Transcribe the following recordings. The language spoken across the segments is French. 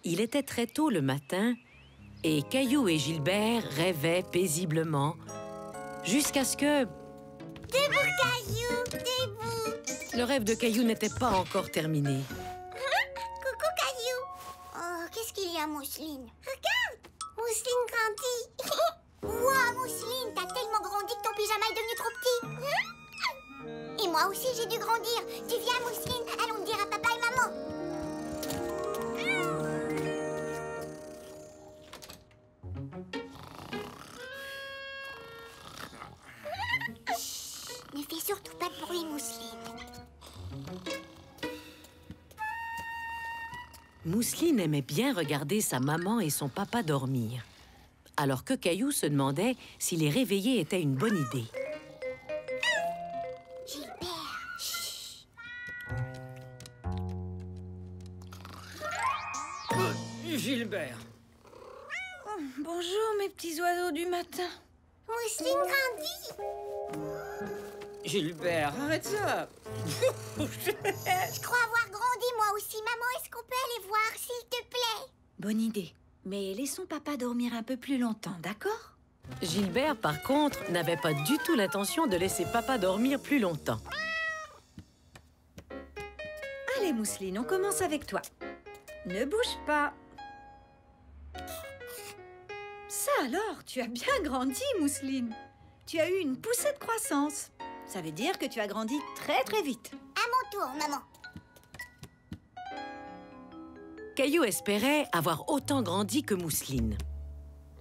Il était très tôt le matin et Caillou et Gilbert rêvaient paisiblement jusqu'à ce que... Debout, Caillou, debout. Le rêve de Caillou n'était pas encore terminé. Coucou, Caillou. Oh, qu'est-ce qu'il y a, Mousseline? Regarde, Mousseline grandit. Wow, Mousseline, t'as tellement grandi que ton pyjama est devenu trop petit. Et moi aussi, j'ai dû grandir. Tu viens, Mousseline? Allons dire à papa et maman. Chut, ne fais surtout pas de bruit, Mousseline. Mousseline aimait bien regarder sa maman et son papa dormir, alors que Caillou se demandait si les réveiller était une bonne idée. Gilbert, chut. Gilbert. Oh, bonjour, mes petits oiseaux du matin. Mousseline grandit. Gilbert, arrête ça. Je crois avoir grandi, moi aussi. Maman, est-ce qu'on peut aller voir, s'il te plaît? Bonne idée. Mais laissons papa dormir un peu plus longtemps, d'accord? Gilbert, par contre, n'avait pas du tout l'intention de laisser papa dormir plus longtemps. Allez, Mousseline, on commence avec toi. Ne bouge pas. Ça alors, tu as bien grandi, Mousseline. Tu as eu une poussée de croissance. Ça veut dire que tu as grandi très très vite. À mon tour, maman. Caillou espérait avoir autant grandi que Mousseline.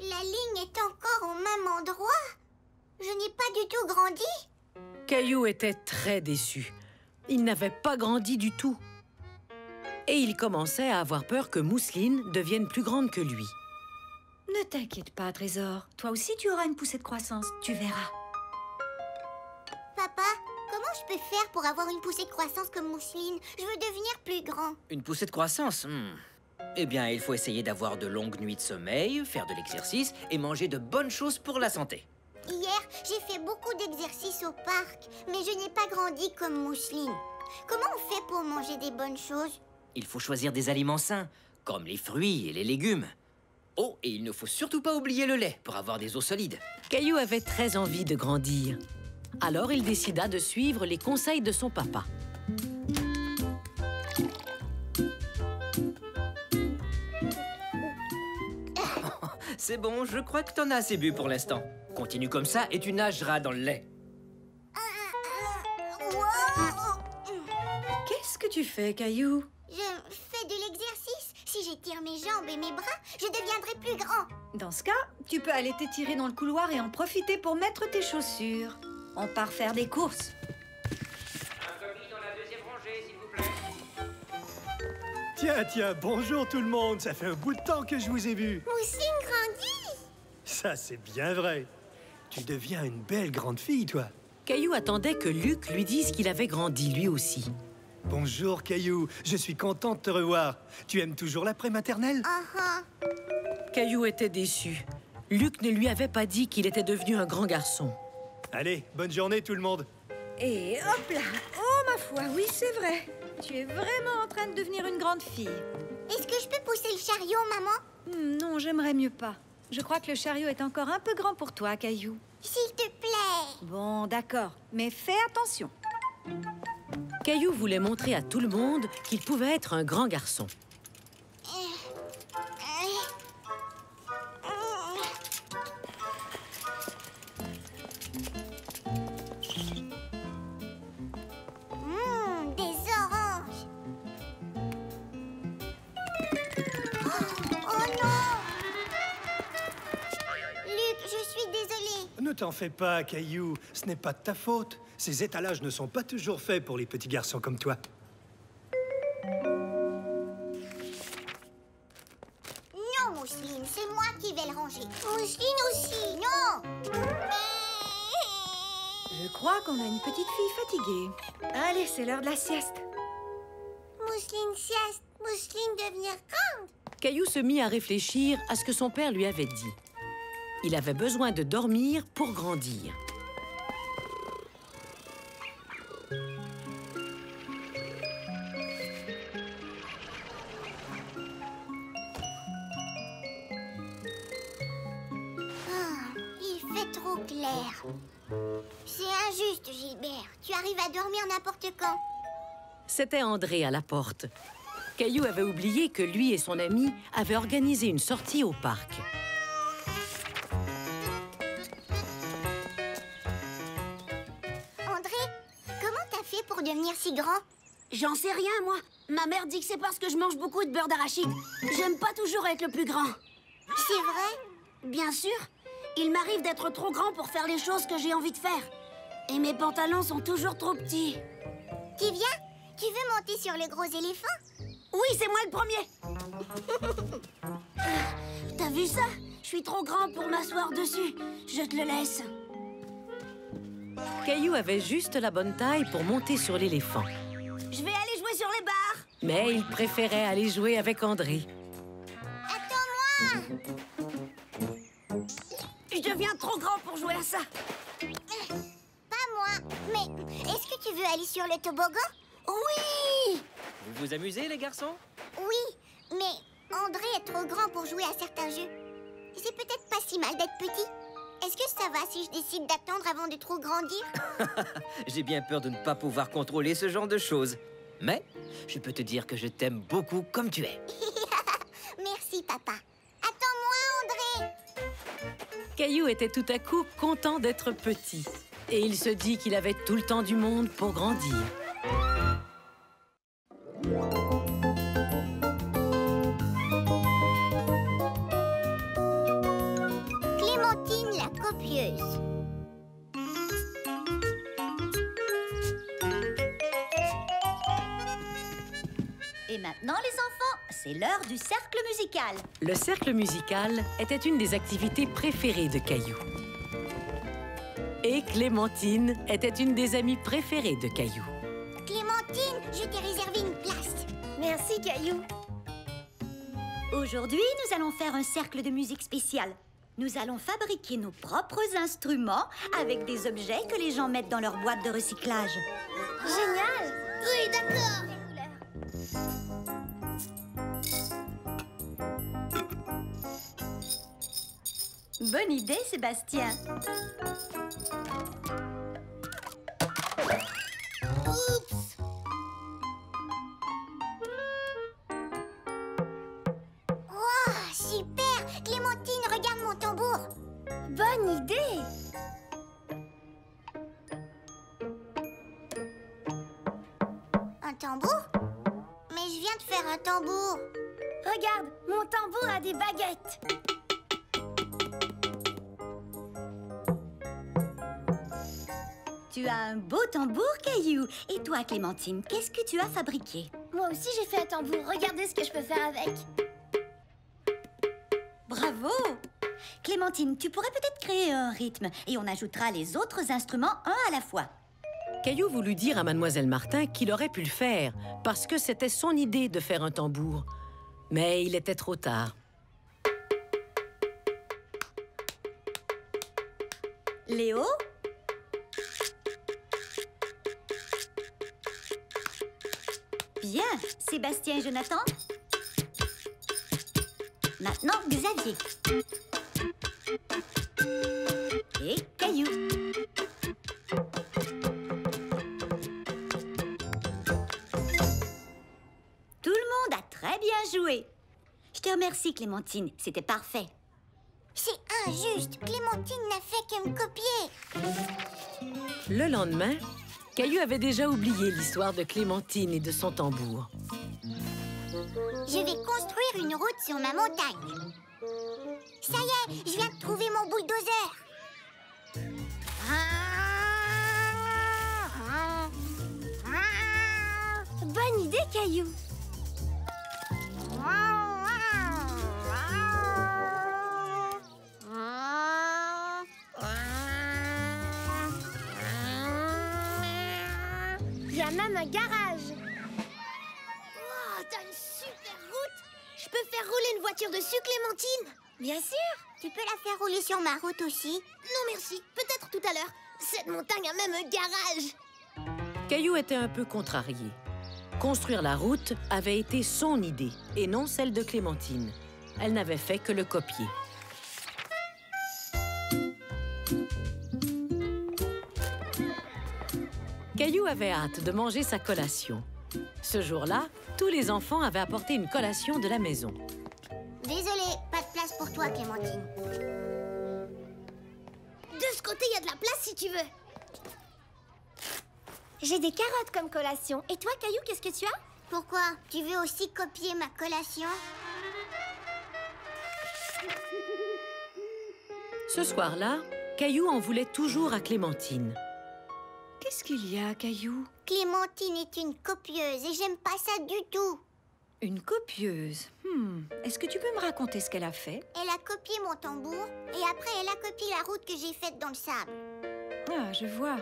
La ligne est encore au même endroit. Je n'ai pas du tout grandi. Caillou était très déçu. Il n'avait pas grandi du tout. Et il commençait à avoir peur que Mousseline devienne plus grande que lui. Ne t'inquiète pas, Trésor. Toi aussi, tu auras une poussée de croissance. Tu verras. Papa, comment je peux faire pour avoir une poussée de croissance comme Mousseline? Je veux devenir plus grand. Une poussée de croissance? Eh bien, il faut essayer d'avoir de longues nuits de sommeil, faire de l'exercice et manger de bonnes choses pour la santé. Hier, j'ai fait beaucoup d'exercices au parc, mais je n'ai pas grandi comme Mousseline. Comment on fait pour manger des bonnes choses? Il faut choisir des aliments sains, comme les fruits et les légumes. Oh, et il ne faut surtout pas oublier le lait pour avoir des os solides. Caillou avait très envie de grandir. Alors il décida de suivre les conseils de son papa. C'est bon, je crois que t'en as assez bu pour l'instant. Continue comme ça et tu nageras dans le lait. Wow! Qu'est-ce que tu fais, Caillou? Je fais de l'exercice. Si j'étire mes jambes et mes bras, je deviendrai plus grand. Dans ce cas, tu peux aller t'étirer dans le couloir et en profiter pour mettre tes chaussures. On part faire des courses. Un colis dans la deuxième rangée, s'il vous plaît. Tiens, bonjour tout le monde. Ça fait un bout de temps que je vous ai vu. Mousseline grandit. Ça, c'est bien vrai. Tu deviens une belle grande fille, toi. Caillou attendait que Luc lui dise qu'il avait grandi lui aussi. Bonjour, Caillou. Je suis content de te revoir. Tu aimes toujours la pré-maternelle? Caillou était déçu. Luc ne lui avait pas dit qu'il était devenu un grand garçon. Allez, bonne journée tout le monde. Et hop là! Oh, ma foi, oui, c'est vrai. Tu es vraiment en train de devenir une grande fille. Est-ce que je peux pousser le chariot, maman? Non, j'aimerais mieux pas. Je crois que le chariot est encore un peu grand pour toi, Caillou. S'il te plaît. Bon, d'accord, mais fais attention. Caillou voulait montrer à tout le monde qu'il pouvait être un grand garçon. Des oranges. Oh non! Luc, je suis désolée. Ne t'en fais pas, Caillou. Ce n'est pas de ta faute. Ces étalages ne sont pas toujours faits pour les petits garçons comme toi. Non, Mousseline, c'est moi qui vais le ranger. Mousseline aussi, non! Je crois qu'on a une petite fille fatiguée. Allez, c'est l'heure de la sieste. Mousseline sieste, Mousseline devenir grande. Caillou se mit à réfléchir à ce que son père lui avait dit. Il avait besoin de dormir pour grandir. clair. C'est injuste, Gilbert. Tu arrives à dormir n'importe quand. C'était André à la porte. Caillou avait oublié que lui et son ami avaient organisé une sortie au parc. André, comment t'as fait pour devenir si grand? J'en sais rien, moi. Ma mère dit que c'est parce que je mange beaucoup de beurre d'arachide. J'aime pas toujours être le plus grand. C'est vrai? Bien sûr. Il m'arrive d'être trop grand pour faire les choses que j'ai envie de faire. Et mes pantalons sont toujours trop petits. Tu viens? Tu veux monter sur le gros éléphant? Oui, c'est moi le premier. T'as vu ça? Je suis trop grand pour m'asseoir dessus. Je te le laisse. Caillou avait juste la bonne taille pour monter sur l'éléphant. Je vais aller jouer sur les barres. Mais il préférait aller jouer avec André. Attends-moi! Je deviens trop grand pour jouer à ça. Pas moi. Mais est-ce que tu veux aller sur le toboggan? Oui! Vous vous amusez, les garçons? Oui, mais André est trop grand pour jouer à certains jeux. C'est peut-être pas si mal d'être petit. Est-ce que ça va si je décide d'attendre avant de trop grandir? J'ai bien peur de ne pas pouvoir contrôler ce genre de choses. Mais je peux te dire que je t'aime beaucoup comme tu es. Merci, papa. Attends-moi, André! Caillou était tout à coup content d'être petit. Et il se dit qu'il avait tout le temps du monde pour grandir. Clémentine la copieuse. Et maintenant, les enfants, c'est l'heure du cercle musical. Le cercle musical était une des activités préférées de Caillou. Et Clémentine était une des amies préférées de Caillou. Clémentine, je t'ai réservé une place. Merci, Caillou. Aujourd'hui, nous allons faire un cercle de musique spécial. Nous allons fabriquer nos propres instruments avec des objets que les gens mettent dans leur boîte de recyclage. Génial! Oui, d'accord. Bonne idée, Sébastien. Oups! Wow, super! Clémentine, regarde mon tambour. Bonne idée. Un tambour? Mais je viens de faire un tambour. Regarde, mon tambour a des baguettes. Tu as un beau tambour, Caillou. Et toi, Clémentine, qu'est-ce que tu as fabriqué? Moi aussi, j'ai fait un tambour. Regardez ce que je peux faire avec. Bravo! Clémentine, tu pourrais peut-être créer un rythme et on ajoutera les autres instruments un à la fois. Caillou voulut dire à Mademoiselle Martin qu'il aurait pu le faire parce que c'était son idée de faire un tambour. Mais il était trop tard. Léo? Bien. Sébastien et Jonathan? Maintenant, Xavier. Et Caillou. Tout le monde a très bien joué. Je te remercie, Clémentine. C'était parfait. C'est injuste. Clémentine n'a fait que me copier. Le lendemain, Caillou avait déjà oublié l'histoire de Clémentine et de son tambour. Je vais construire une route sur ma montagne. Ça y est, je viens de trouver mon bulldozer. Bonne idée, Caillou. Il y a même un garage. Wow, t'as une super route. Je peux faire rouler une voiture dessus, Clémentine? Bien sûr. Tu peux la faire rouler sur ma route aussi? Non, merci. Peut-être tout à l'heure. Cette montagne a même un garage. Caillou était un peu contrarié. Construire la route avait été son idée et non celle de Clémentine. Elle n'avait fait que le copier. avait hâte de manger sa collation. Ce jour-là, tous les enfants avaient apporté une collation de la maison. Désolée, pas de place pour toi, Clémentine. De ce côté, il y a de la place si tu veux. J'ai des carottes comme collation. Et toi, Caillou, qu'est-ce que tu as? Pourquoi? Tu veux aussi copier ma collation? Ce soir-là, Caillou en voulait toujours à Clémentine. Qu'est-ce qu'il y a, Caillou? Clémentine est une copieuse et j'aime pas ça du tout. Une copieuse. Est-ce que tu peux me raconter ce qu'elle a fait? Elle a copié mon tambour et après elle a copié la route que j'ai faite dans le sable. Ah, je vois.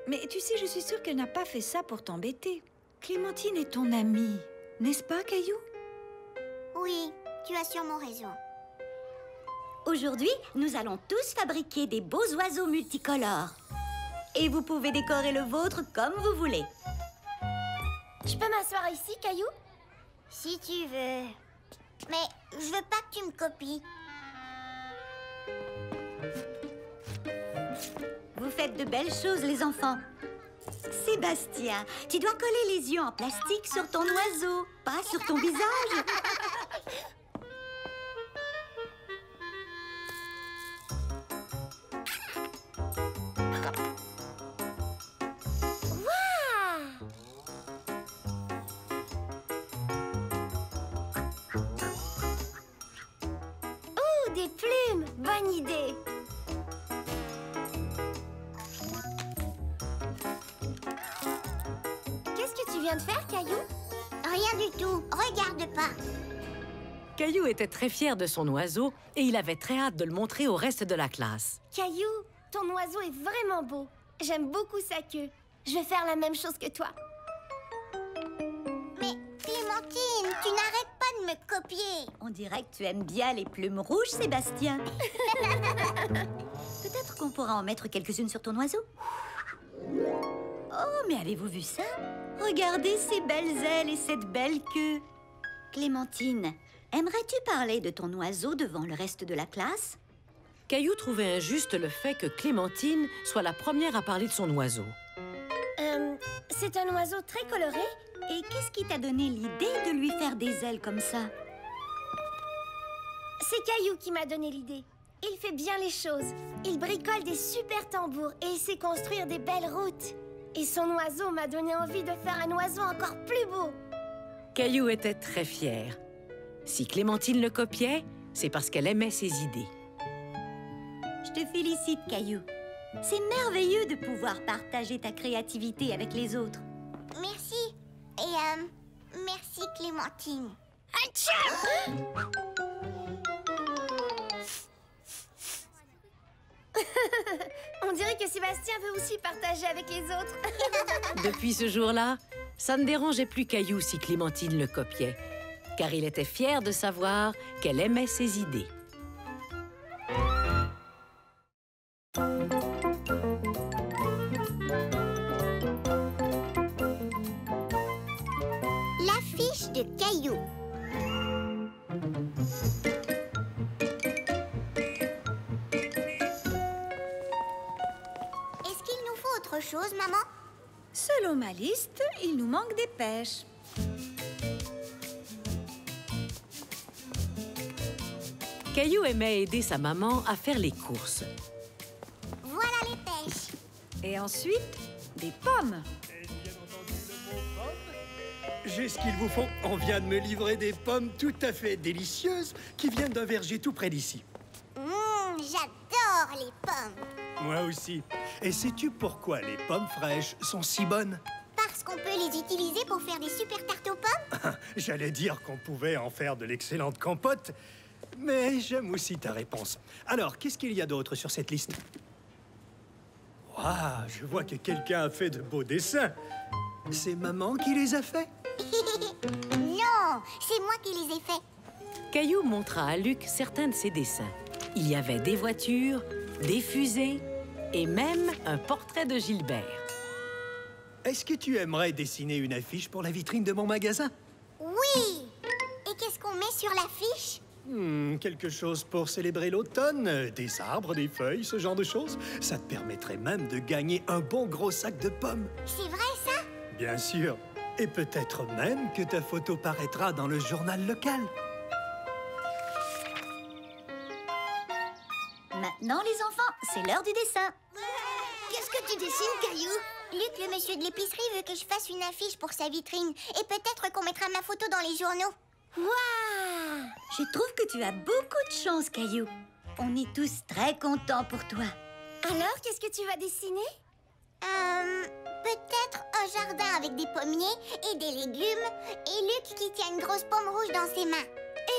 Mais tu sais, je suis sûre qu'elle n'a pas fait ça pour t'embêter. Clémentine est ton amie, n'est-ce pas, Caillou? Oui, tu as sûrement raison. Aujourd'hui, nous allons tous fabriquer des beaux oiseaux multicolores. Et vous pouvez décorer le vôtre comme vous voulez. Je peux m'asseoir ici, Caillou? Si tu veux. Mais je veux pas que tu me copies. Vous faites de belles choses, les enfants. Sébastien, tu dois coller les yeux en plastique sur ton oiseau, pas sur ton visage. Oh, des plumes! Bonne idée! Qu'est-ce que tu viens de faire, Caillou? Rien du tout. Regarde pas. Caillou était très fier de son oiseau et il avait très hâte de le montrer au reste de la classe. Caillou, ton oiseau est vraiment beau. J'aime beaucoup sa queue. Je vais faire la même chose que toi. Mais Clémentine, tu n'arrêtes pas de me copier. On dirait que tu aimes bien les plumes rouges, Sébastien. Peut-être qu'on pourra en mettre quelques-unes sur ton oiseau. Oh, mais avez-vous vu ça? Regardez ces belles ailes et cette belle queue. Clémentine, aimerais-tu parler de ton oiseau devant le reste de la classe? Caillou trouvait injuste le fait que Clémentine soit la première à parler de son oiseau. C'est un oiseau très coloré. Et qu'est-ce qui t'a donné l'idée de lui faire des ailes comme ça? C'est Caillou qui m'a donné l'idée. Il fait bien les choses. Il bricole des super tambours et il sait construire des belles routes. Et son oiseau m'a donné envie de faire un oiseau encore plus beau. Caillou était très fier. Si Clémentine le copiait, c'est parce qu'elle aimait ses idées. Je te félicite, Caillou. C'est merveilleux de pouvoir partager ta créativité avec les autres. Merci. Et merci Clémentine. On dirait que Sébastien veut aussi partager avec les autres. Depuis ce jour-là, ça ne dérangeait plus Caillou si Clémentine le copiait, car il était fier de savoir qu'elle aimait ses idées. L'affiche de Caillou. Est-ce qu'il nous faut autre chose, maman? Selon ma liste, il nous manque des pêches. Caillou aimait aider sa maman à faire les courses. Voilà les pêches. Et ensuite, des pommes. J'ai ce qu'il vous faut. On vient de me livrer des pommes tout à fait délicieuses qui viennent d'un verger tout près d'ici. J'adore les pommes. Moi aussi. Et sais-tu pourquoi les pommes fraîches sont si bonnes? Parce qu'on peut les utiliser pour faire des super tartes aux pommes. J'allais dire qu'on pouvait en faire de l'excellente compote, mais j'aime aussi ta réponse. Alors, qu'est-ce qu'il y a d'autre sur cette liste? Waouh, je vois que quelqu'un a fait de beaux dessins. C'est maman qui les a faits? Non, c'est moi qui les ai faits. Caillou montra à Luc certains de ses dessins. Il y avait des voitures, des fusées et même un portrait de Gilbert. Est-ce que tu aimerais dessiner une affiche pour la vitrine de mon magasin? Oui. Et qu'est-ce qu'on met sur l'affiche? Quelque chose pour célébrer l'automne, des arbres, des feuilles, ce genre de choses. Ça te permettrait même de gagner un bon gros sac de pommes. C'est vrai ça? Bien sûr. Et peut-être même que ta photo paraîtra dans le journal local. Maintenant, les enfants, c'est l'heure du dessin. Qu'est-ce que tu dessines, Caillou? Luc, le monsieur de l'épicerie, veut que je fasse une affiche pour sa vitrine. Et peut-être qu'on mettra ma photo dans les journaux. Waouh! Je trouve que tu as beaucoup de chance, Caillou. On est tous très contents pour toi. Alors, qu'est-ce que tu vas dessiner? Peut-être un jardin avec des pommiers et des légumes. Et Luc qui tient une grosse pomme rouge dans ses mains.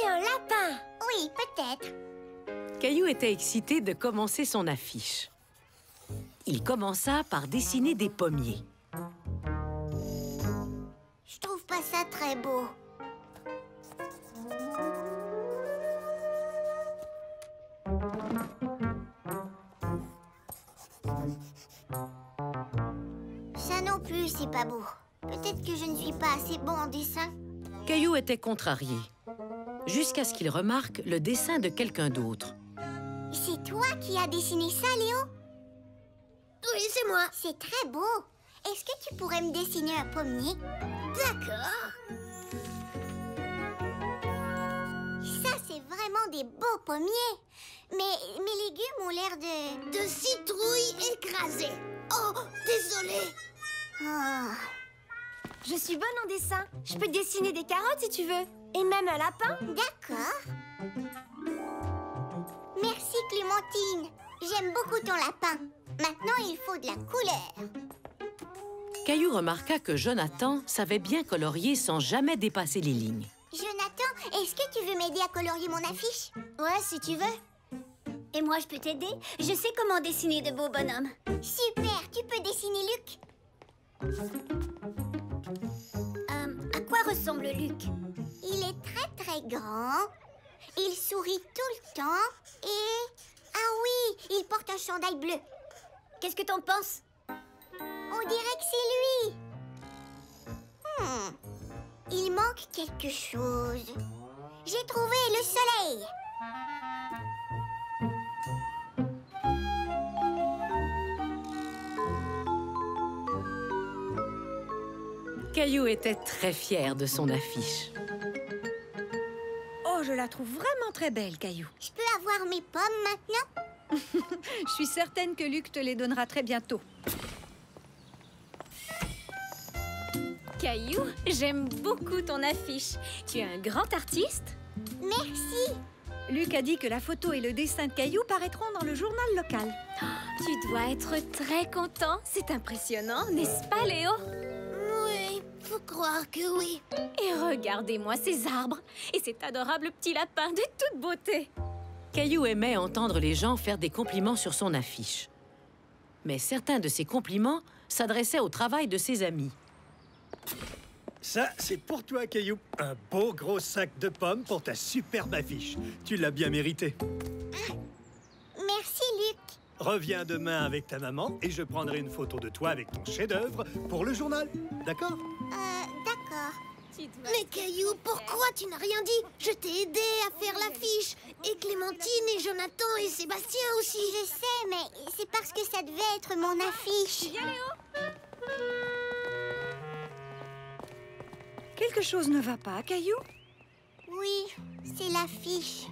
Et un lapin! Oui, peut-être. Caillou était excité de commencer son affiche. Il commença par dessiner des pommiers. Je trouve pas ça très beau. Ça non plus, c'est pas beau. Peut-être que je ne suis pas assez bon en dessin. Caillou était contrarié, jusqu'à ce qu'il remarque le dessin de quelqu'un d'autre. C'est toi qui as dessiné ça, Léo? Oui, c'est moi. C'est très beau. Est-ce que tu pourrais me dessiner un pommier? D'accord. Ça, c'est vraiment des beaux pommiers. Mais mes légumes ont l'air de... De citrouilles écrasées. Oh, désolée. Oh. Je suis bonne en dessin. Je peux te dessiner des carottes si tu veux. Et même un lapin. D'accord. Merci, Clémentine. J'aime beaucoup ton lapin. Maintenant, il faut de la couleur. Caillou remarqua que Jonathan savait bien colorier sans jamais dépasser les lignes. Jonathan, est-ce que tu veux m'aider à colorier mon affiche? Ouais, si tu veux. Et moi, je peux t'aider. Je sais comment dessiner de beaux bonhommes. Super, tu peux dessiner Luc? À quoi ressemble Luc? Il est très très grand. Il sourit tout le temps. Et... Ah oui, il porte un chandail bleu. Qu'est-ce que t'en penses? On dirait que c'est lui. Il manque quelque chose. J'ai trouvé le soleil. Caillou était très fier de son affiche. Oh, je la trouve vraiment très belle, Caillou. Je peux avoir mes pommes maintenant? Je suis certaine que Luc te les donnera très bientôt. Caillou, j'aime beaucoup ton affiche. Tu es un grand artiste. Merci. Luc a dit que la photo et le dessin de Caillou paraîtront dans le journal local. Tu dois être très content. C'est impressionnant, n'est-ce pas, Léo? Oui, faut croire que oui. Et regardez-moi ces arbres et cet adorable petit lapin de toute beauté. Caillou aimait entendre les gens faire des compliments sur son affiche. Mais certains de ces compliments s'adressaient au travail de ses amis. Ça, c'est pour toi, Caillou. Un beau gros sac de pommes pour ta superbe affiche. Tu l'as bien mérité. Merci, Luc. Reviens demain avec ta maman et je prendrai une photo de toi avec ton chef-d'œuvre pour le journal. D'accord? D'accord. Mais Caillou, pourquoi tu n'as rien dit? Je t'ai aidé à faire l'affiche. Et Clémentine et Jonathan et Sébastien aussi. Je sais, mais c'est parce que ça devait être mon affiche. Quelque chose ne va pas, Caillou? Oui, c'est l'affiche.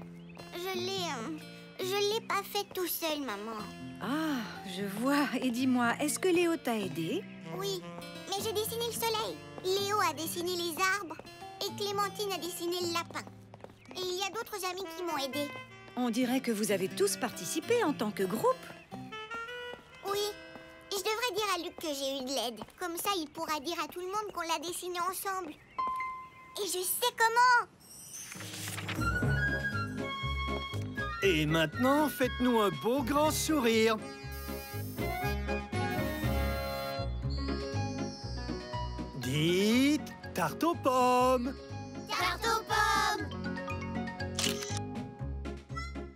Je l'ai pas fait tout seul, maman. Ah, je vois. Et dis-moi, est-ce que Léo t'a aidé? Oui, mais j'ai dessiné le soleil. Léo a dessiné les arbres et Clémentine a dessiné le lapin. Et il y a d'autres amis qui m'ont aidé. On dirait que vous avez tous participé en tant que groupe. Oui, je devrais dire à Luc que j'ai eu de l'aide. Comme ça, il pourra dire à tout le monde qu'on l'a dessiné ensemble. Et je sais comment. Et maintenant, faites-nous un beau grand sourire. Dites tarte aux pommes. Tarte aux pommes.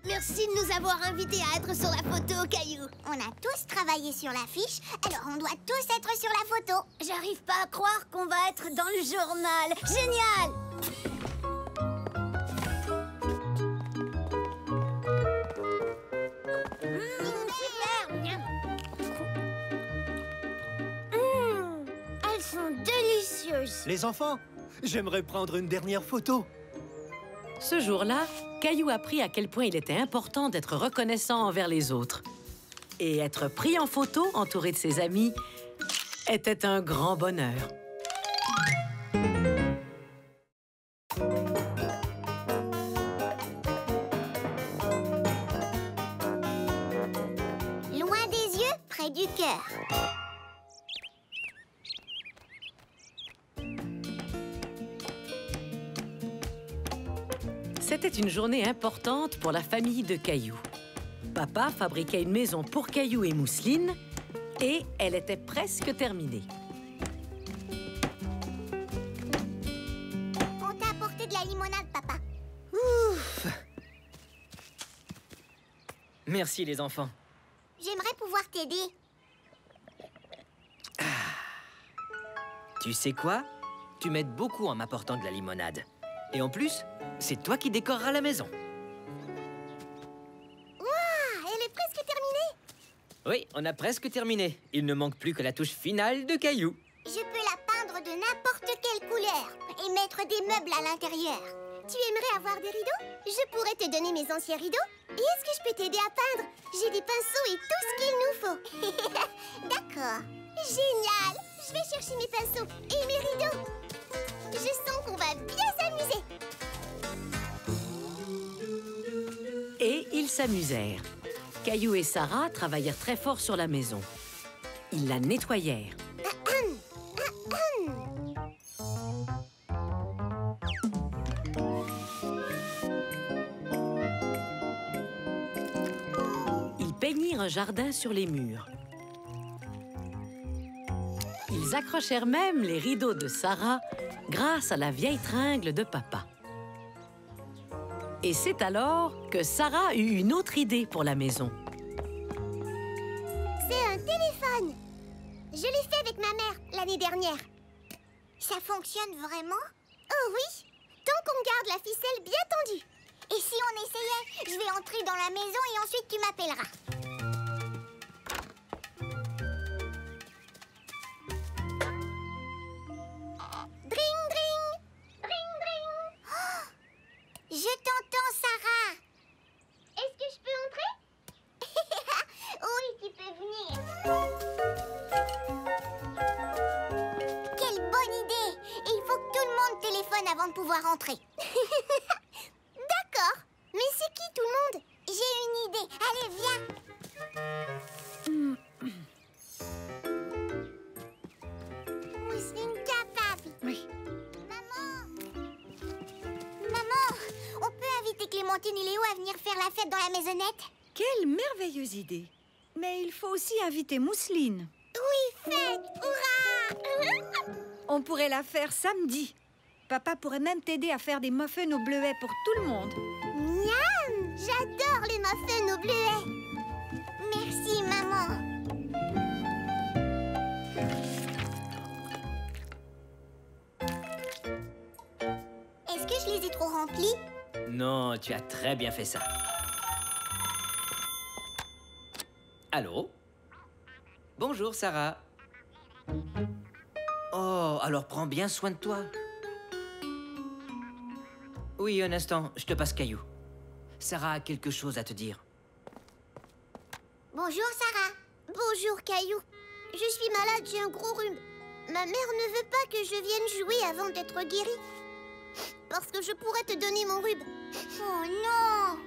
Merci de nous avoir invités à être sur la photo, Caillou. On a tous travaillé sur l'affiche, alors on doit tous être sur la photo. J'arrive pas à croire qu'on va être dans le journal. Génial! Elles sont Les enfants, j'aimerais prendre une dernière photo. Ce jour-là, Caillou apprit à quel point il était important d'être reconnaissant envers les autres. Et être pris en photo, entouré de ses amis, était un grand bonheur. Loin des yeux, près du cœur. C'était une journée importante pour la famille de Caillou. Papa fabriquait une maison pour Caillou et Mousseline et elle était presque terminée. On t'a apporté de la limonade, papa. Merci les enfants. J'aimerais pouvoir t'aider. Tu sais quoi? Tu m'aides beaucoup en m'apportant de la limonade. Et en plus, c'est toi qui décoreras la maison. Ah, elle est presque terminée. Oui, on a presque terminé. Il ne manque plus que la touche finale de Caillou. Je peux la peindre de n'importe quelle couleur et mettre des meubles à l'intérieur. Tu aimerais avoir des rideaux? Je pourrais te donner mes anciens rideaux. Et est-ce que je peux t'aider à peindre? J'ai des pinceaux et tout ce qu'il nous faut. D'accord. Génial. Je vais chercher mes pinceaux et mes rideaux. Je sens qu'on va bien s'amuser. Et ils s'amusèrent. Caillou et Sarah travaillèrent très fort sur la maison. Ils la nettoyèrent. Ils peignirent un jardin sur les murs. Ils accrochèrent même les rideaux de Sarah grâce à la vieille tringle de papa. Et c'est alors que Sarah eut une autre idée pour la maison. C'est un téléphone. Je l'ai fait avec ma mère l'année dernière. Ça fonctionne vraiment? Oh oui, tant qu'on garde la ficelle bien tendue. Et si on essayait? Je vais entrer dans la maison et ensuite tu m'appelleras. Dring, dring. Dring, dring. Oh, je t'entends, Sarah. Est-ce que je peux entrer? Oui, tu peux venir. Quelle bonne idée! Et il faut que tout le monde téléphone avant de pouvoir entrer. D'accord. Mais c'est qui tout le monde? J'ai une idée. Allez, viens. Mousseline capable. Oui. Maman! Maman, on peut inviter Clémentine et Léo à venir faire la fête dans la maisonnette? Quelle merveilleuse idée! Mais il faut aussi inviter Mousseline. Oui, fête! Hurrah! On pourrait la faire samedi. Papa pourrait même t'aider à faire des muffins au bleuet pour tout le monde. Miam! J'adore les muffins au bleuet. Merci, maman. Est-ce que je les ai trop remplis? Non, tu as très bien fait ça. Allô? Bonjour, Sarah. Oh, alors prends bien soin de toi. Oui, un instant, je te passe Caillou. Sarah a quelque chose à te dire. Bonjour, Sarah. Bonjour, Caillou. Je suis malade, j'ai un gros rhume. Ma mère ne veut pas que je vienne jouer avant d'être guérie. Parce que je pourrais te donner mon rhume. Oh non!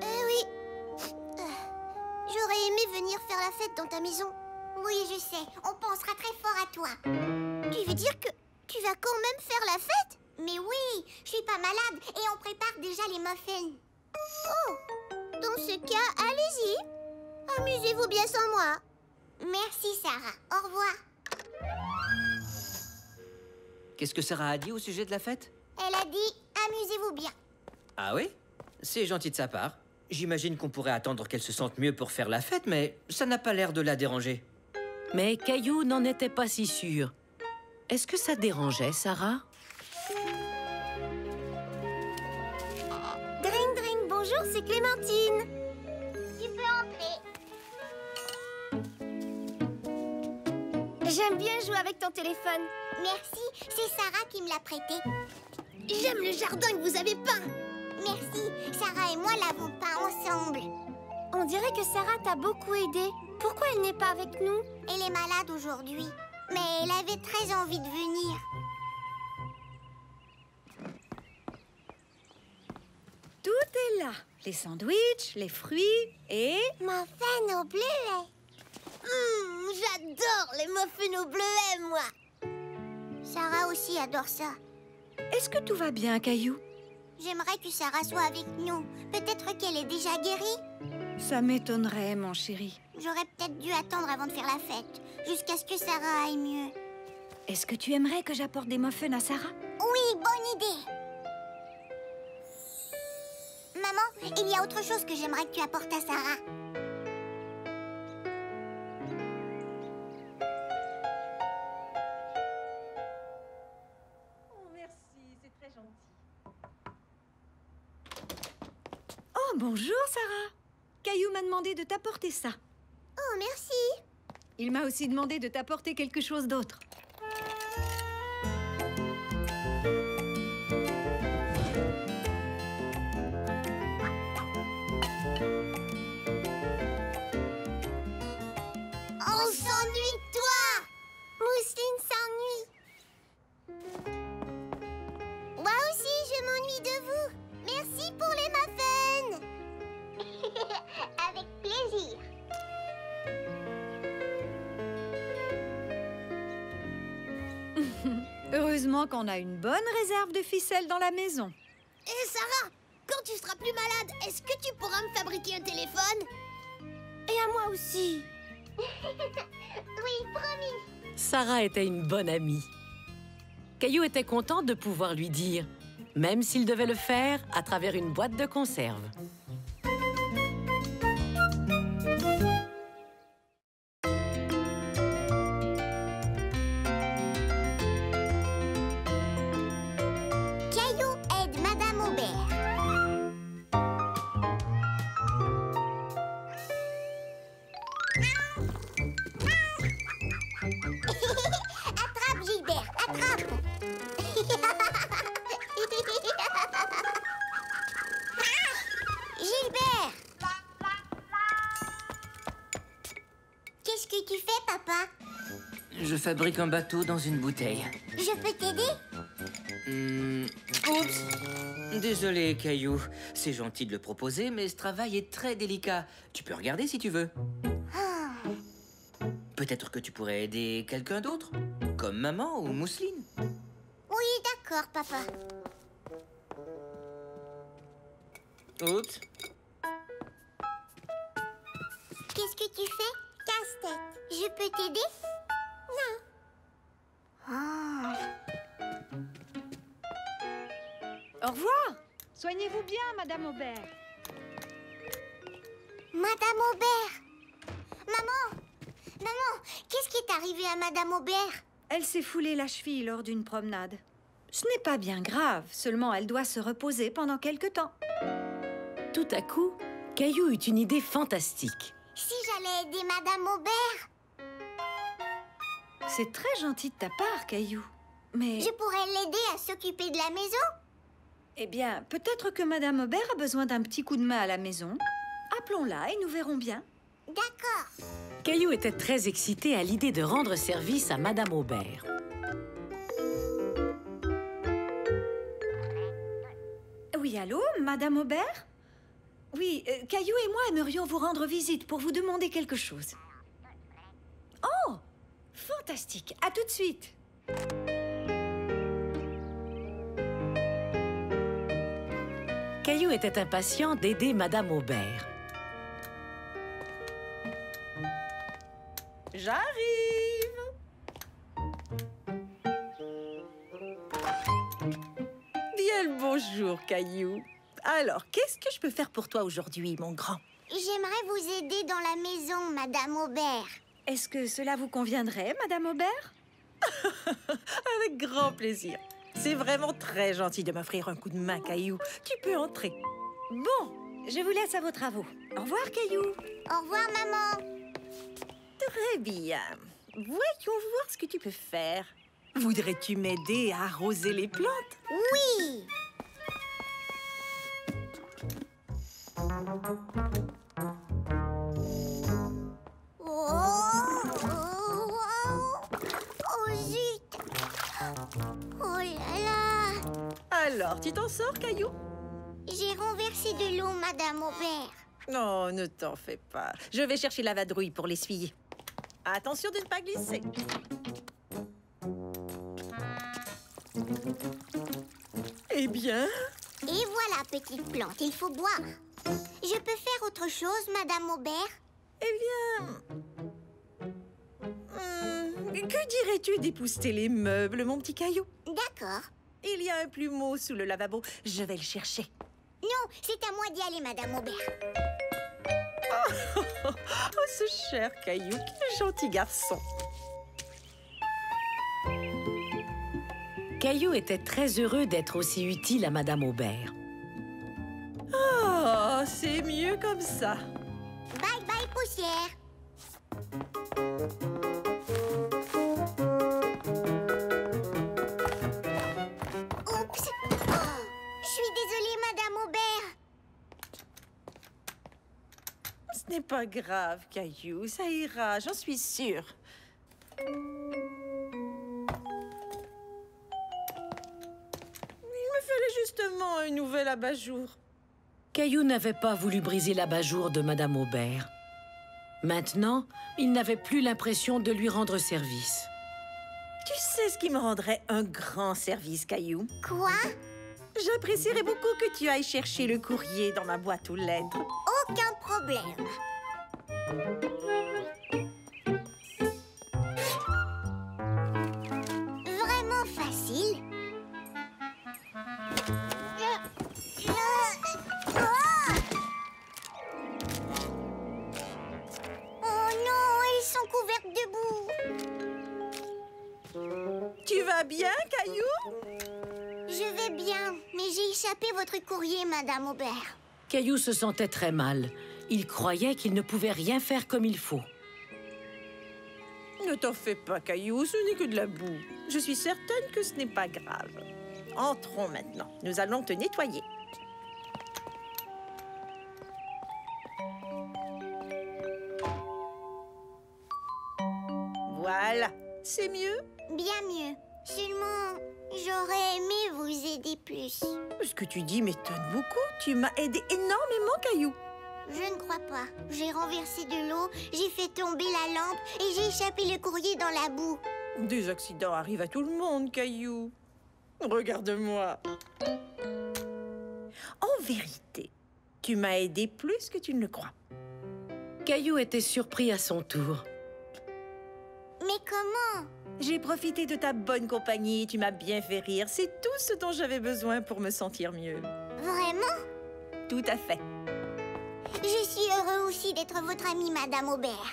Eh oui. J'aurais aimé venir faire la fête dans ta maison. Oui, je sais. On pensera très fort à toi. Tu veux dire que tu vas quand même faire la fête? Mais oui, je suis pas malade et on prépare déjà les muffins. Oh! Dans ce cas, allez-y. Amusez-vous bien sans moi. Merci, Sarah. Au revoir. Qu'est-ce que Sarah a dit au sujet de la fête? Elle a dit « Amusez-vous bien ». Ah oui? C'est gentil de sa part. J'imagine qu'on pourrait attendre qu'elle se sente mieux pour faire la fête, mais ça n'a pas l'air de la déranger. Mais Caillou n'en était pas si sûr. Est-ce que ça dérangeait, Sarah? Dring, dring, bonjour, c'est Clémentine. Tu peux entrer. J'aime bien jouer avec ton téléphone. Merci, c'est Sarah qui me l'a prêté. J'aime le jardin que vous avez peint. Merci, Sarah et moi l'avons peint ensemble. On dirait que Sarah t'a beaucoup aidé. Pourquoi elle n'est pas avec nous? Elle est malade aujourd'hui, mais elle avait très envie de venir. Tout est là. Les sandwichs, les fruits et... Muffins au bleuet. J'adore les muffins au bleuet, moi. Sarah aussi adore ça. Est-ce que tout va bien, Caillou? J'aimerais que Sarah soit avec nous. Peut-être qu'elle est déjà guérie. Ça m'étonnerait, mon chéri. J'aurais peut-être dû attendre avant de faire la fête, jusqu'à ce que Sarah aille mieux. Est-ce que tu aimerais que j'apporte des muffins à Sarah? Oui, bonne idée. Maman, il y a autre chose que j'aimerais que tu apportes à Sarah. Oh, merci, c'est très gentil. Oh, bonjour, Sarah. Caillou m'a demandé de t'apporter ça. Oh, merci. Il m'a aussi demandé de t'apporter quelque chose d'autre. On s'ennuie de toi. Mousseline s'ennuie. Moi aussi, je m'ennuie de vous. Merci pour les muffins. Avec plaisir. Heureusement qu'on a une bonne réserve de ficelles dans la maison. Et Sarah, quand tu seras plus malade, est-ce que tu pourras me fabriquer un téléphone? Et à moi aussi. Oui, promis. Sarah était une bonne amie. Caillou était content de pouvoir lui dire, même s'il devait le faire à travers une boîte de conserve. Caillou aide Madame Aubert. Attrape, Gilbert, attrape. Gilbert. Qu'est-ce que tu fais, papa? Je fabrique un bateau dans une bouteille. Je peux t'aider? Oups! Désolé, Caillou. C'est gentil de le proposer, mais ce travail est très délicat. Tu peux regarder si tu veux. Ah. Peut-être que tu pourrais aider quelqu'un d'autre, comme maman ou Mousseline. Oui, d'accord, papa. Oups! Qu'est-ce que tu fais? Casse-tête. Je peux t'aider? Non. Ah. Au revoir. Soignez-vous bien, Madame Aubert. Madame Aubert. Maman, qu'est-ce qui est arrivé à Madame Aubert? Elle s'est foulée la cheville lors d'une promenade. Ce n'est pas bien grave, seulement elle doit se reposer pendant quelque temps. Tout à coup, Caillou eut une idée fantastique. Si j'allais aider Madame Aubert, C'est très gentil de ta part, Caillou. Mais... je pourrais l'aider à s'occuper de la maison. Eh bien, peut-être que Madame Aubert a besoin d'un petit coup de main à la maison. Appelons-la et nous verrons bien. D'accord. Caillou était très excité à l'idée de rendre service à Madame Aubert. Oui, allô, Madame Aubert? Oui, Caillou et moi aimerions vous rendre visite pour vous demander quelque chose. Oh, fantastique. À tout de suite. Caillou était impatient d'aider Madame Aubert. J'arrive. Bien le bonjour, Caillou. Alors, qu'est-ce que je peux faire pour toi aujourd'hui, mon grand? J'aimerais vous aider dans la maison, Madame Aubert. Est-ce que cela vous conviendrait, Madame Aubert? Avec grand plaisir. C'est vraiment très gentil de m'offrir un coup de main, Caillou. Tu peux entrer. Bon, je vous laisse à vos travaux. Au revoir, Caillou. Au revoir, maman. Très bien. Voyons voir ce que tu peux faire. Voudrais-tu m'aider à arroser les plantes? Oui. Oh zut! Oh là là! Alors, tu t'en sors, Caillou? J'ai renversé de l'eau, Madame Aubert. Non, ne t'en fais pas. Je vais chercher la vadrouille pour l'essuyer. Attention de ne pas glisser. Eh bien? Et voilà, petite plante, il faut boire. Je peux faire autre chose, Madame Aubert? Eh bien... que dirais-tu d'épousseter les meubles, mon petit Caillou? D'accord. Il y a un plumeau sous le lavabo. Je vais le chercher. Non, c'est à moi d'y aller, Madame Aubert. Oh, ce cher Caillou, quel gentil garçon. Caillou était très heureux d'être aussi utile à Madame Aubert. Oh, c'est mieux comme ça. Bye bye, poussière. Oups. Oh, je suis désolée, Madame Aubert. Ce n'est pas grave, Caillou. Ça ira, j'en suis sûre. Il me fallait justement un nouvel abat-jour. Caillou n'avait pas voulu briser l'abat-jour de Madame Aubert. Maintenant, il n'avait plus l'impression de lui rendre service. Tu sais ce qui me rendrait un grand service, Caillou? Quoi? J'apprécierais beaucoup que tu ailles chercher le courrier dans ma boîte aux lettres. Aucun problème. Vraiment facile. Oh non, ils sont couverts de boue. Tu vas bien, Caillou? Je vais bien, mais j'ai échappé votre courrier, Madame Aubert. Caillou se sentait très mal. Il croyait qu'il ne pouvait rien faire comme il faut. Ne t'en fais pas, Caillou, ce n'est que de la boue. Je suis certaine que ce n'est pas grave. Entrons maintenant. Nous allons te nettoyer. Voilà, c'est mieux. Bien mieux. Seulement, j'aurais aimé vous aider plus. Ce que tu dis m'étonne beaucoup. Tu m'as aidé énormément, Caillou. Je ne crois pas. J'ai renversé de l'eau, j'ai fait tomber la lampe et j'ai échappé le courrier dans la boue. Des accidents arrivent à tout le monde, Caillou. Regarde-moi. En vérité, tu m'as aidé plus que tu ne le crois. Caillou était surpris à son tour. Mais comment? J'ai profité de ta bonne compagnie, tu m'as bien fait rire. C'est tout ce dont j'avais besoin pour me sentir mieux. Vraiment? Tout à fait. Je suis heureux aussi d'être votre amie, Madame Aubert.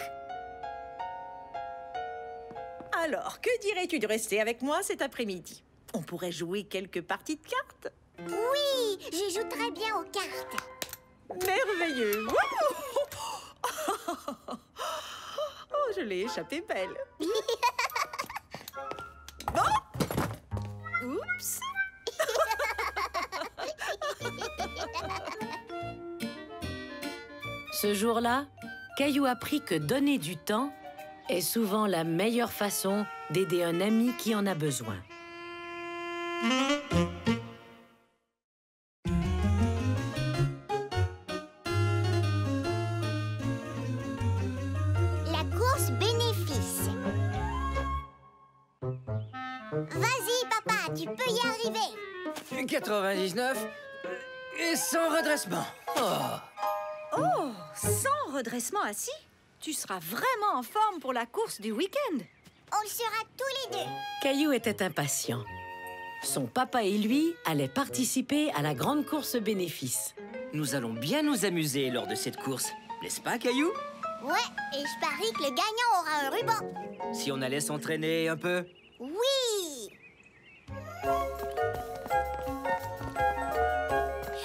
Alors, que dirais-tu de rester avec moi cet après-midi? On pourrait jouer quelques parties de cartes. Oui, je joue très bien aux cartes. Merveilleux. Oh, je l'ai échappé belle. Bon. Oups. Ce jour-là, Caillou apprit que donner du temps est souvent la meilleure façon d'aider un ami qui en a besoin. La course bénéfice. Vas-y, papa, tu peux y arriver. 99 et sans redressement. Oh. Oh, sans redressement assis? Tu seras vraiment en forme pour la course du week-end. On le sera tous les deux. Caillou était impatient. Son papa et lui allaient participer à la grande course bénéfice. Nous allons bien nous amuser lors de cette course, n'est-ce pas, Caillou? Ouais, et je parie que le gagnant aura un ruban. Si on allait s'entraîner un peu? Oui.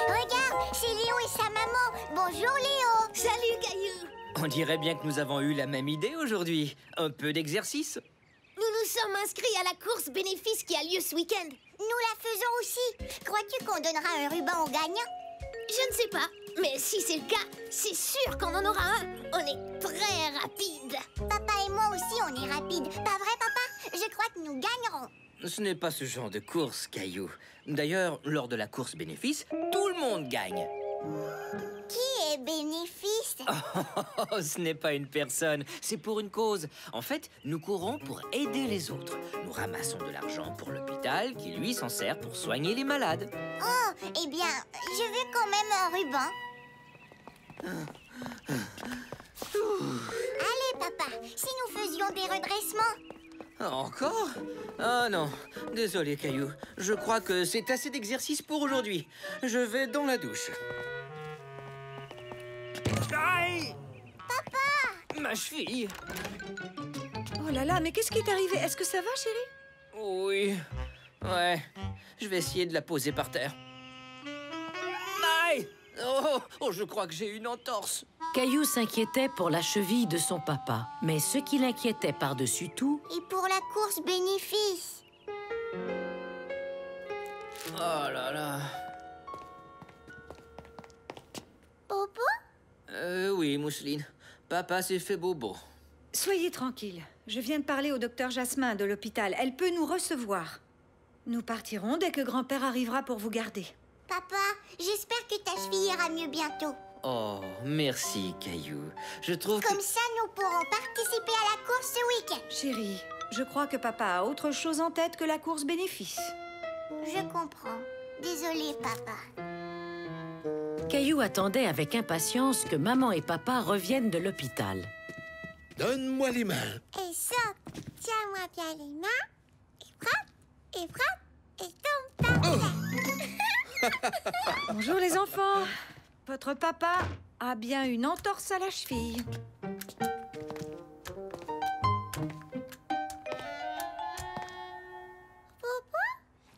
Regarde, c'est Léo et sa maman. Bonjour, Léo. Salut, Caillou. On dirait bien que nous avons eu la même idée aujourd'hui. Un peu d'exercice. Nous nous sommes inscrits à la course bénéfice qui a lieu ce week-end. Nous la faisons aussi. Crois-tu qu'on donnera un ruban au gagnant? Je ne sais pas, mais si c'est le cas, c'est sûr qu'on en aura un. On est très rapide. Papa et moi aussi, on est rapides. Pas vrai, papa? Je crois que nous gagnerons. Ce n'est pas ce genre de course, Caillou. D'ailleurs, lors de la course bénéfice, tout le monde gagne. Qui est bénéfice? Oh, ce n'est pas une personne, c'est pour une cause. En fait, nous courons pour aider les autres. Nous ramassons de l'argent pour l'hôpital qui, lui, s'en sert pour soigner les malades. Oh, eh bien, je veux quand même un ruban. Allez, papa, si nous faisions des redressements. Encore? Ah non, désolé, Caillou. Je crois que c'est assez d'exercice pour aujourd'hui. Je vais dans la douche. Aïe! Papa! Ma cheville! Oh là là, mais qu'est-ce qui est arrivé? Est-ce que ça va, chérie? Oui. Ouais. Je vais essayer de la poser par terre. Aïe! Oh, je crois que j'ai une entorse. Caillou s'inquiétait pour la cheville de son papa. Mais ce qui l'inquiétait par-dessus tout... Et pour la course bénéfice. Oh là là. Bobo? Oui, Mousseline. Papa s'est fait bobo. Soyez tranquille. Je viens de parler au docteur Jasmin de l'hôpital. Elle peut nous recevoir. Nous partirons dès que grand-père arrivera pour vous garder. Papa, j'espère que ta cheville ira mieux bientôt. Oh, merci, Caillou. Je trouve Comme ça, nous pourrons participer à la course ce week-end. Chérie, je crois que papa a autre chose en tête que la course bénéfice. Je comprends. Désolée, papa. Caillou attendait avec impatience que maman et papa reviennent de l'hôpital. Donne-moi les mains. Et saute. Tiens-moi bien les mains. Et frappe, et tombe par terre. Bonjour les enfants. Votre papa a bien une entorse à la cheville.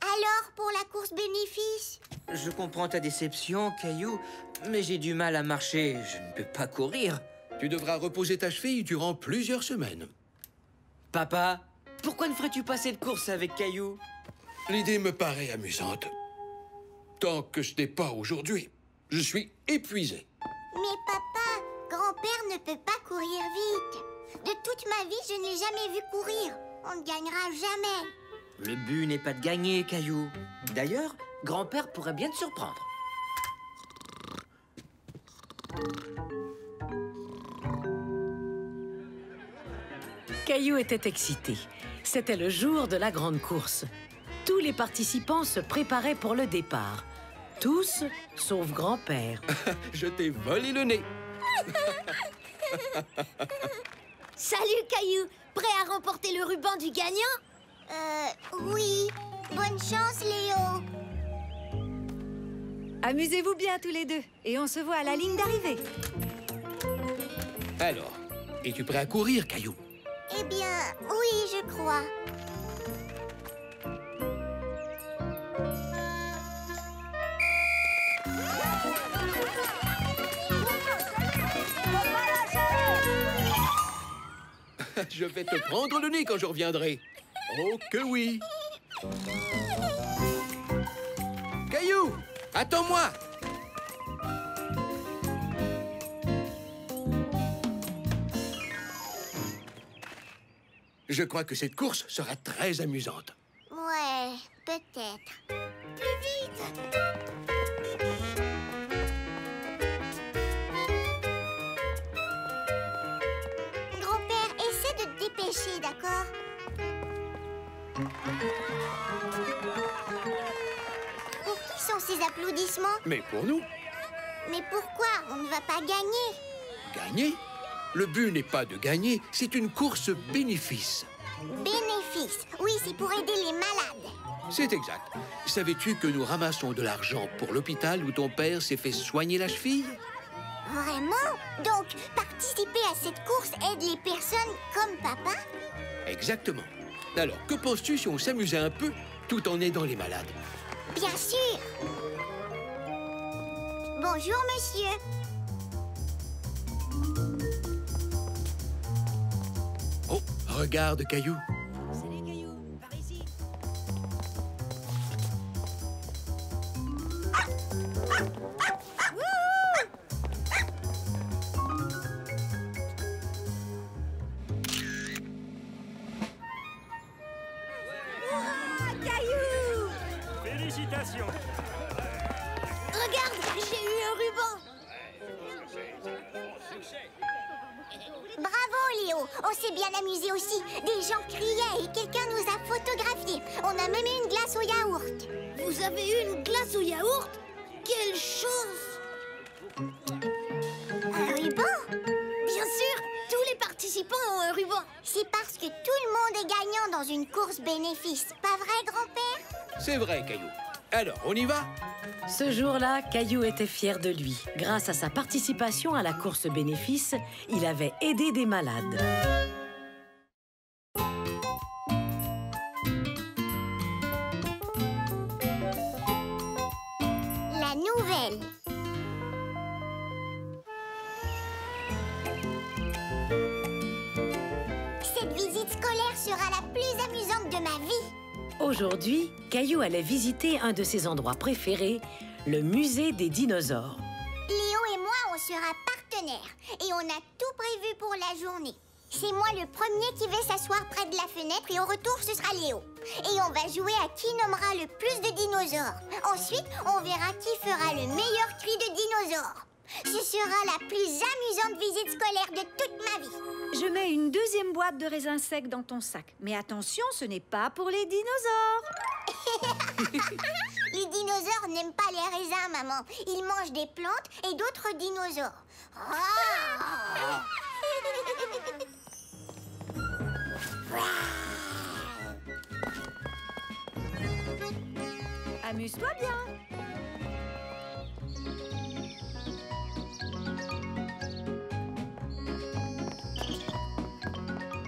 Alors, pour la course bénéfice? Je comprends ta déception, Caillou, mais j'ai du mal à marcher. Je ne peux pas courir. Tu devras reposer ta cheville durant plusieurs semaines. Papa, pourquoi ne ferais-tu pas cette course avec Caillou? L'idée me paraît amusante. Tant que ce n'est pas aujourd'hui. Je suis épuisé. Mais papa, grand-père ne peut pas courir vite. De toute ma vie, je n'ai jamais vu courir. On ne gagnera jamais. Le but n'est pas de gagner, Caillou. D'ailleurs, grand-père pourrait bien te surprendre. Caillou était excité. C'était le jour de la grande course. Tous les participants se préparaient pour le départ. Tous, sauf grand-père. Je t'ai volé le nez. Salut, Caillou. Prêt à remporter le ruban du gagnant? Oui. Bonne chance, Léo. Amusez-vous bien tous les deux. Et on se voit à la ligne d'arrivée. Alors, es-tu prêt à courir, Caillou? Eh bien, oui, je crois. Je vais te prendre le nez quand je reviendrai. Oh que oui. Caillou, attends-moi. Je crois que cette course sera très amusante. Ouais, peut-être. Plus vite! Grand-père, essaie de te dépêcher, d'accord? Pour qui sont ces applaudissements? Mais pour nous, Mais pourquoi? On ne va pas gagner. gagner? Le but n'est pas de gagner, c'est une course bénéfice. Bénéfice. Oui, c'est pour aider les malades. C'est exact. Savais-tu que nous ramassons de l'argent pour l'hôpital où ton père s'est fait soigner la cheville? Vraiment? Donc, participer à cette course aide les personnes comme papa? Exactement. Alors, que penses-tu si on s'amusait un peu tout en aidant les malades? Bien sûr. Bonjour, monsieur. Oh, regarde, Caillou. Salut, Léo. On s'est bien amusé aussi. Des gens criaient et quelqu'un nous a photographiés. On a même eu une glace au yaourt. Vous avez eu une glace au yaourt? Quelle chance! Un ruban? Bien sûr, tous les participants ont un ruban. C'est parce que tout le monde est gagnant dans une course bénéfice. Pas vrai, grand-père? C'est vrai, Caillou. Alors, on y va? Ce jour-là, Caillou était fier de lui. Grâce à sa participation à la course bénéfice, il avait aidé des malades. La nouvelle. Cette visite scolaire sera la plus amusante de ma vie. Aujourd'hui, Caillou allait visiter un de ses endroits préférés, le musée des dinosaures. Léo et moi, on sera partenaires et on a tout prévu pour la journée. C'est moi le premier qui vais s'asseoir près de la fenêtre et au retour, ce sera Léo. Et on va jouer à qui nommera le plus de dinosaures. Ensuite, on verra qui fera le meilleur cri de dinosaure. Ce sera la plus amusante visite scolaire de toute ma vie. Je mets une deuxième boîte de raisins secs dans ton sac. Mais attention, ce n'est pas pour les dinosaures. Les dinosaures n'aiment pas les raisins, maman. Ils mangent des plantes et d'autres dinosaures. Ah! Amuse-toi bien.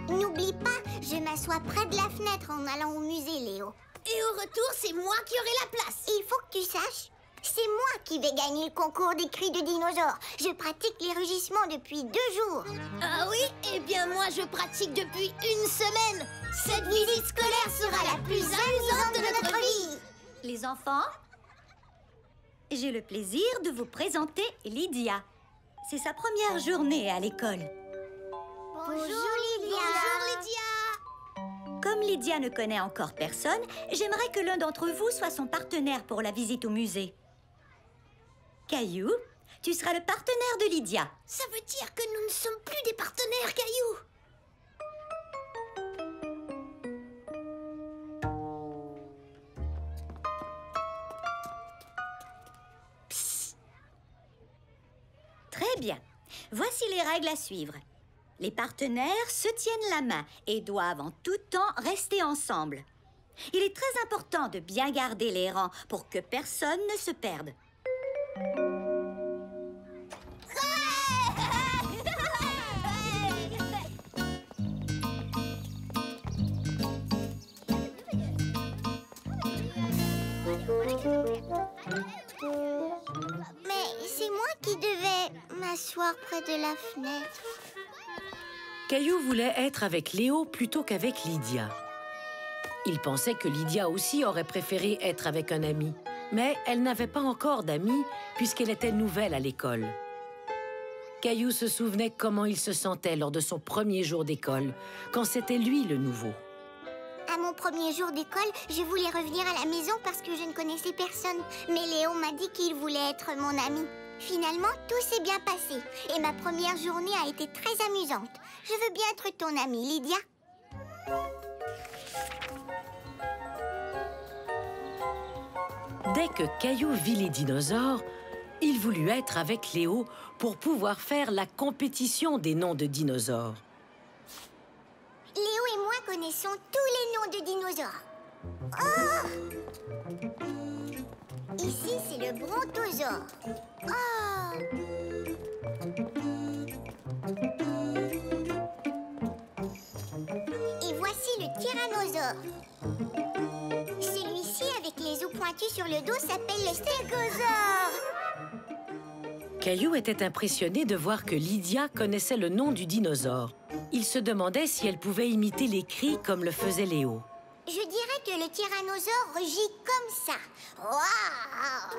N'oublie pas, je m'assois près de la fenêtre en allant au musée, Léo. Et au retour, c'est moi qui aurai la place. Il faut que tu saches, c'est moi qui vais gagner le concours des cris de dinosaures. Je pratique les rugissements depuis 2 jours. Ah oui? Eh bien, moi, je pratique depuis une semaine. Cette visite scolaire sera la plus amusante de notre vie. Les enfants, j'ai le plaisir de vous présenter Lydia. C'est sa première journée à l'école. Bonjour, Lydia. Bonjour, Lydia. Comme Lydia ne connaît encore personne, j'aimerais que l'un d'entre vous soit son partenaire pour la visite au musée. Caillou, tu seras le partenaire de Lydia. Ça veut dire que nous ne sommes plus des partenaires, Caillou. Psst. Très bien. Voici les règles à suivre. Les partenaires se tiennent la main et doivent en tout temps rester ensemble. Il est très important de bien garder les rangs pour que personne ne se perde. Mais c'est moi qui devais m'asseoir près de la fenêtre. Caillou voulait être avec Léo plutôt qu'avec Lydia. Il pensait que Lydia aussi aurait préféré être avec un ami. Mais elle n'avait pas encore d'amis puisqu'elle était nouvelle à l'école. Caillou se souvenait comment il se sentait lors de son premier jour d'école, quand c'était lui le nouveau. À mon premier jour d'école, je voulais revenir à la maison parce que je ne connaissais personne. Mais Léo m'a dit qu'il voulait être mon ami. Finalement, tout s'est bien passé. Et ma première journée a été très amusante. Je veux bien être ton amie, Lydia. Dès que Caillou vit les dinosaures, il voulut être avec Léo pour pouvoir faire la compétition des noms de dinosaures. Léo et moi connaissons tous les noms de dinosaures. Oh! Ici, c'est le brontosaure. Oh! Et voici le tyrannosaure. Celui-ci, avec les os pointus sur le dos, s'appelle le stégosaure. Caillou était impressionné de voir que Lydia connaissait le nom du dinosaure. Il se demandait si elle pouvait imiter les cris comme le faisait Léo. Je dirais que le tyrannosaure rugit comme ça. Waouh!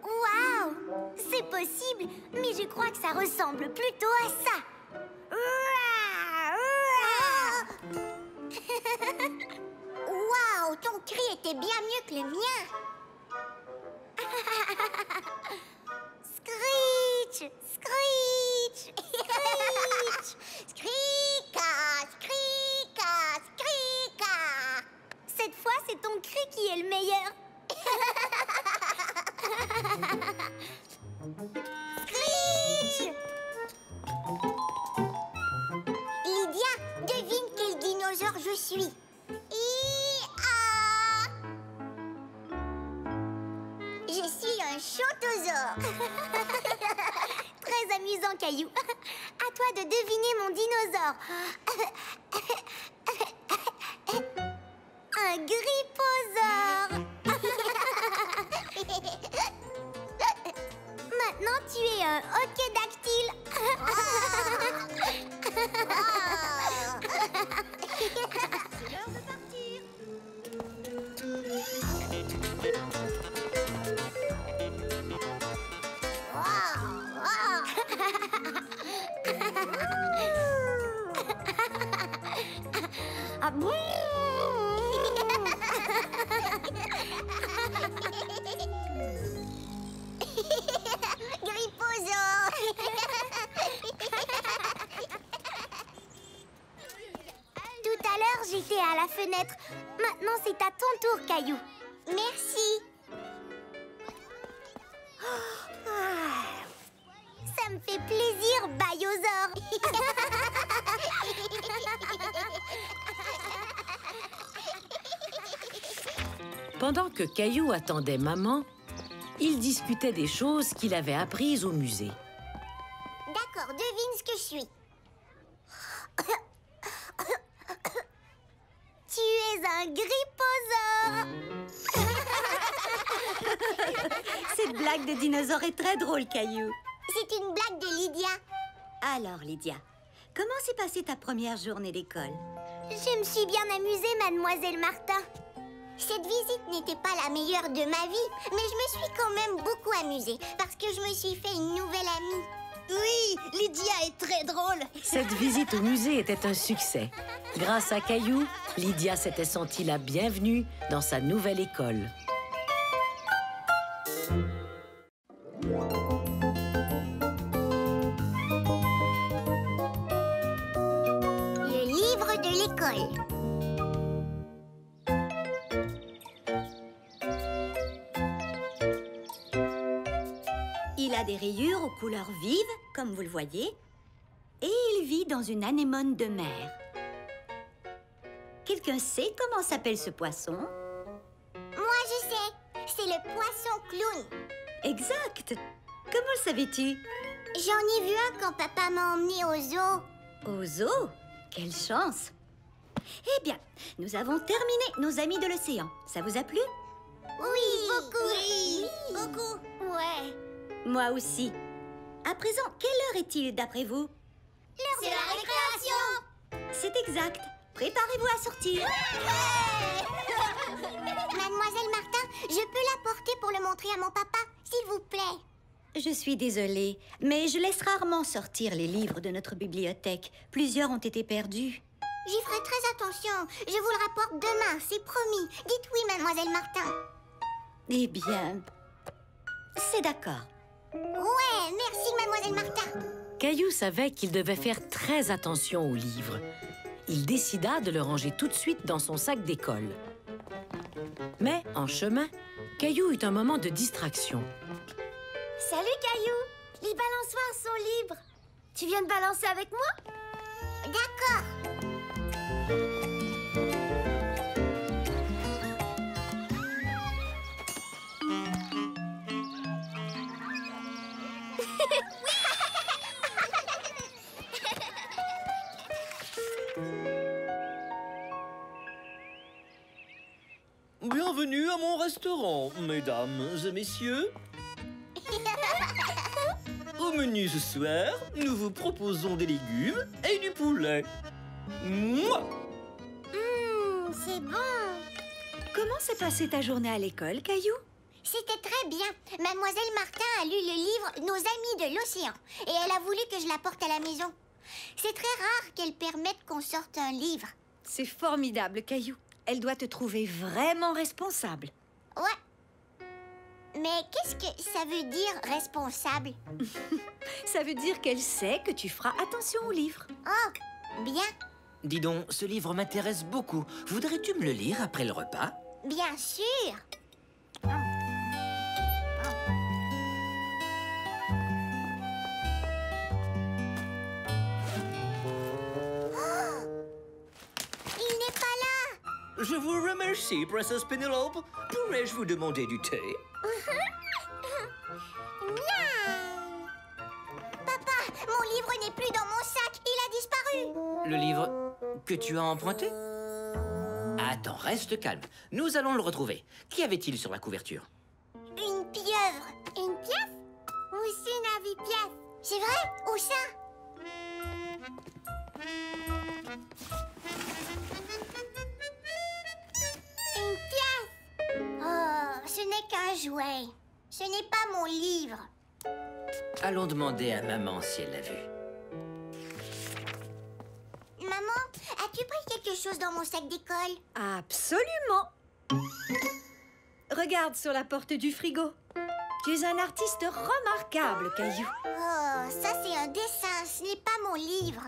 Waouh! C'est possible, mais je crois que ça ressemble plutôt à ça. Waouh! Ton cri était bien mieux que le mien. Screech! Screech! Screech! Screech! Très amusant, Caillou. À toi de deviner mon dinosaure. Un gripposaure. Maintenant, tu es un hoquet-dactyle. C'est l'heure de partir. Ah bon? Gripposaure. Tout à l'heure, j'étais à la fenêtre. Maintenant, c'est à ton tour, Caillou. Merci. Ça me fait plaisir, Bayosaure. Pendant que Caillou attendait maman, il discutait des choses qu'il avait apprises au musée. D'accord, devine ce que je suis. Tu es un gripposaure. Cette blague de dinosaure est très drôle, Caillou. C'est une blague de Lydia. Alors, Lydia, comment s'est passée ta première journée d'école? Je me suis bien amusée, mademoiselle Martin. Cette visite n'était pas la meilleure de ma vie, mais je me suis quand même beaucoup amusée parce que je me suis fait une nouvelle amie. Oui, Lydia est très drôle. Cette visite au musée était un succès. Grâce à Caillou, Lydia s'était sentie la bienvenue dans sa nouvelle école. Le livre de l'école. Il a des rayures aux couleurs vives, comme vous le voyez, et il vit dans une anémone de mer. Quelqu'un sait comment s'appelle ce poisson? Moi, je sais. C'est le poisson clown. Exact! Comment le savais-tu? J'en ai vu un quand papa m'a emmené au zoo. Au zoo? Quelle chance! Eh bien, nous avons terminé nos amis de l'océan. Ça vous a plu? Oui, beaucoup. Oui, beaucoup. Ouais. Moi aussi. À présent, quelle heure est-il d'après vous? C'est la récréation. C'est exact. Préparez-vous à sortir. Mademoiselle Martin, je peux l'apporter pour le montrer à mon papa, s'il vous plaît. Je suis désolée, mais je laisse rarement sortir les livres de notre bibliothèque. Plusieurs ont été perdus. J'y ferai très attention. Je vous le rapporte demain, c'est promis. Dites oui, mademoiselle Martin. Eh bien, c'est d'accord. Ouais, merci, mademoiselle Martin. Caillou savait qu'il devait faire très attention aux livres. Il décida de le ranger tout de suite dans son sac d'école. Mais, en chemin, Caillou eut un moment de distraction. Salut, Caillou. Les balançoires sont libres. Tu viens de balancer avec moi? D'accord. Bienvenue à mon restaurant, mesdames et messieurs. Au menu ce soir, nous vous proposons des légumes et du poulet. Mouah! C'est bon. Comment s'est passée ta journée à l'école, Caillou? C'était très bien. Mademoiselle Martin a lu le livre Nos amis de l'océan et elle a voulu que je l'apporte à la maison. C'est très rare qu'elle permette qu'on sorte un livre. C'est formidable, Caillou. Elle doit te trouver vraiment responsable. Ouais. Mais qu'est-ce que ça veut dire responsable? Ça veut dire qu'elle sait que tu feras attention aux livres. Oh, bien. Dis donc, ce livre m'intéresse beaucoup. Voudrais-tu me le lire après le repas? Bien sûr. Il n'est pas là. Je vous remercie, Princesse Penelope. Pourrais-je vous demander du thé? Oui. Le livre que tu as emprunté? Attends, reste calme. Nous allons le retrouver. Qu'y avait-il sur la couverture? Une pieuvre. Une pièce? Mousseline a vu pièce. C'est vrai? Où ça? Une pièce. Oh, ce n'est qu'un jouet. Ce n'est pas mon livre. Allons demander à maman si elle l'a vu. Maman, as-tu pris quelque chose dans mon sac d'école? Absolument. Regarde sur la porte du frigo. Tu es un artiste remarquable, Caillou. Oh, ça c'est un dessin, ce n'est pas mon livre.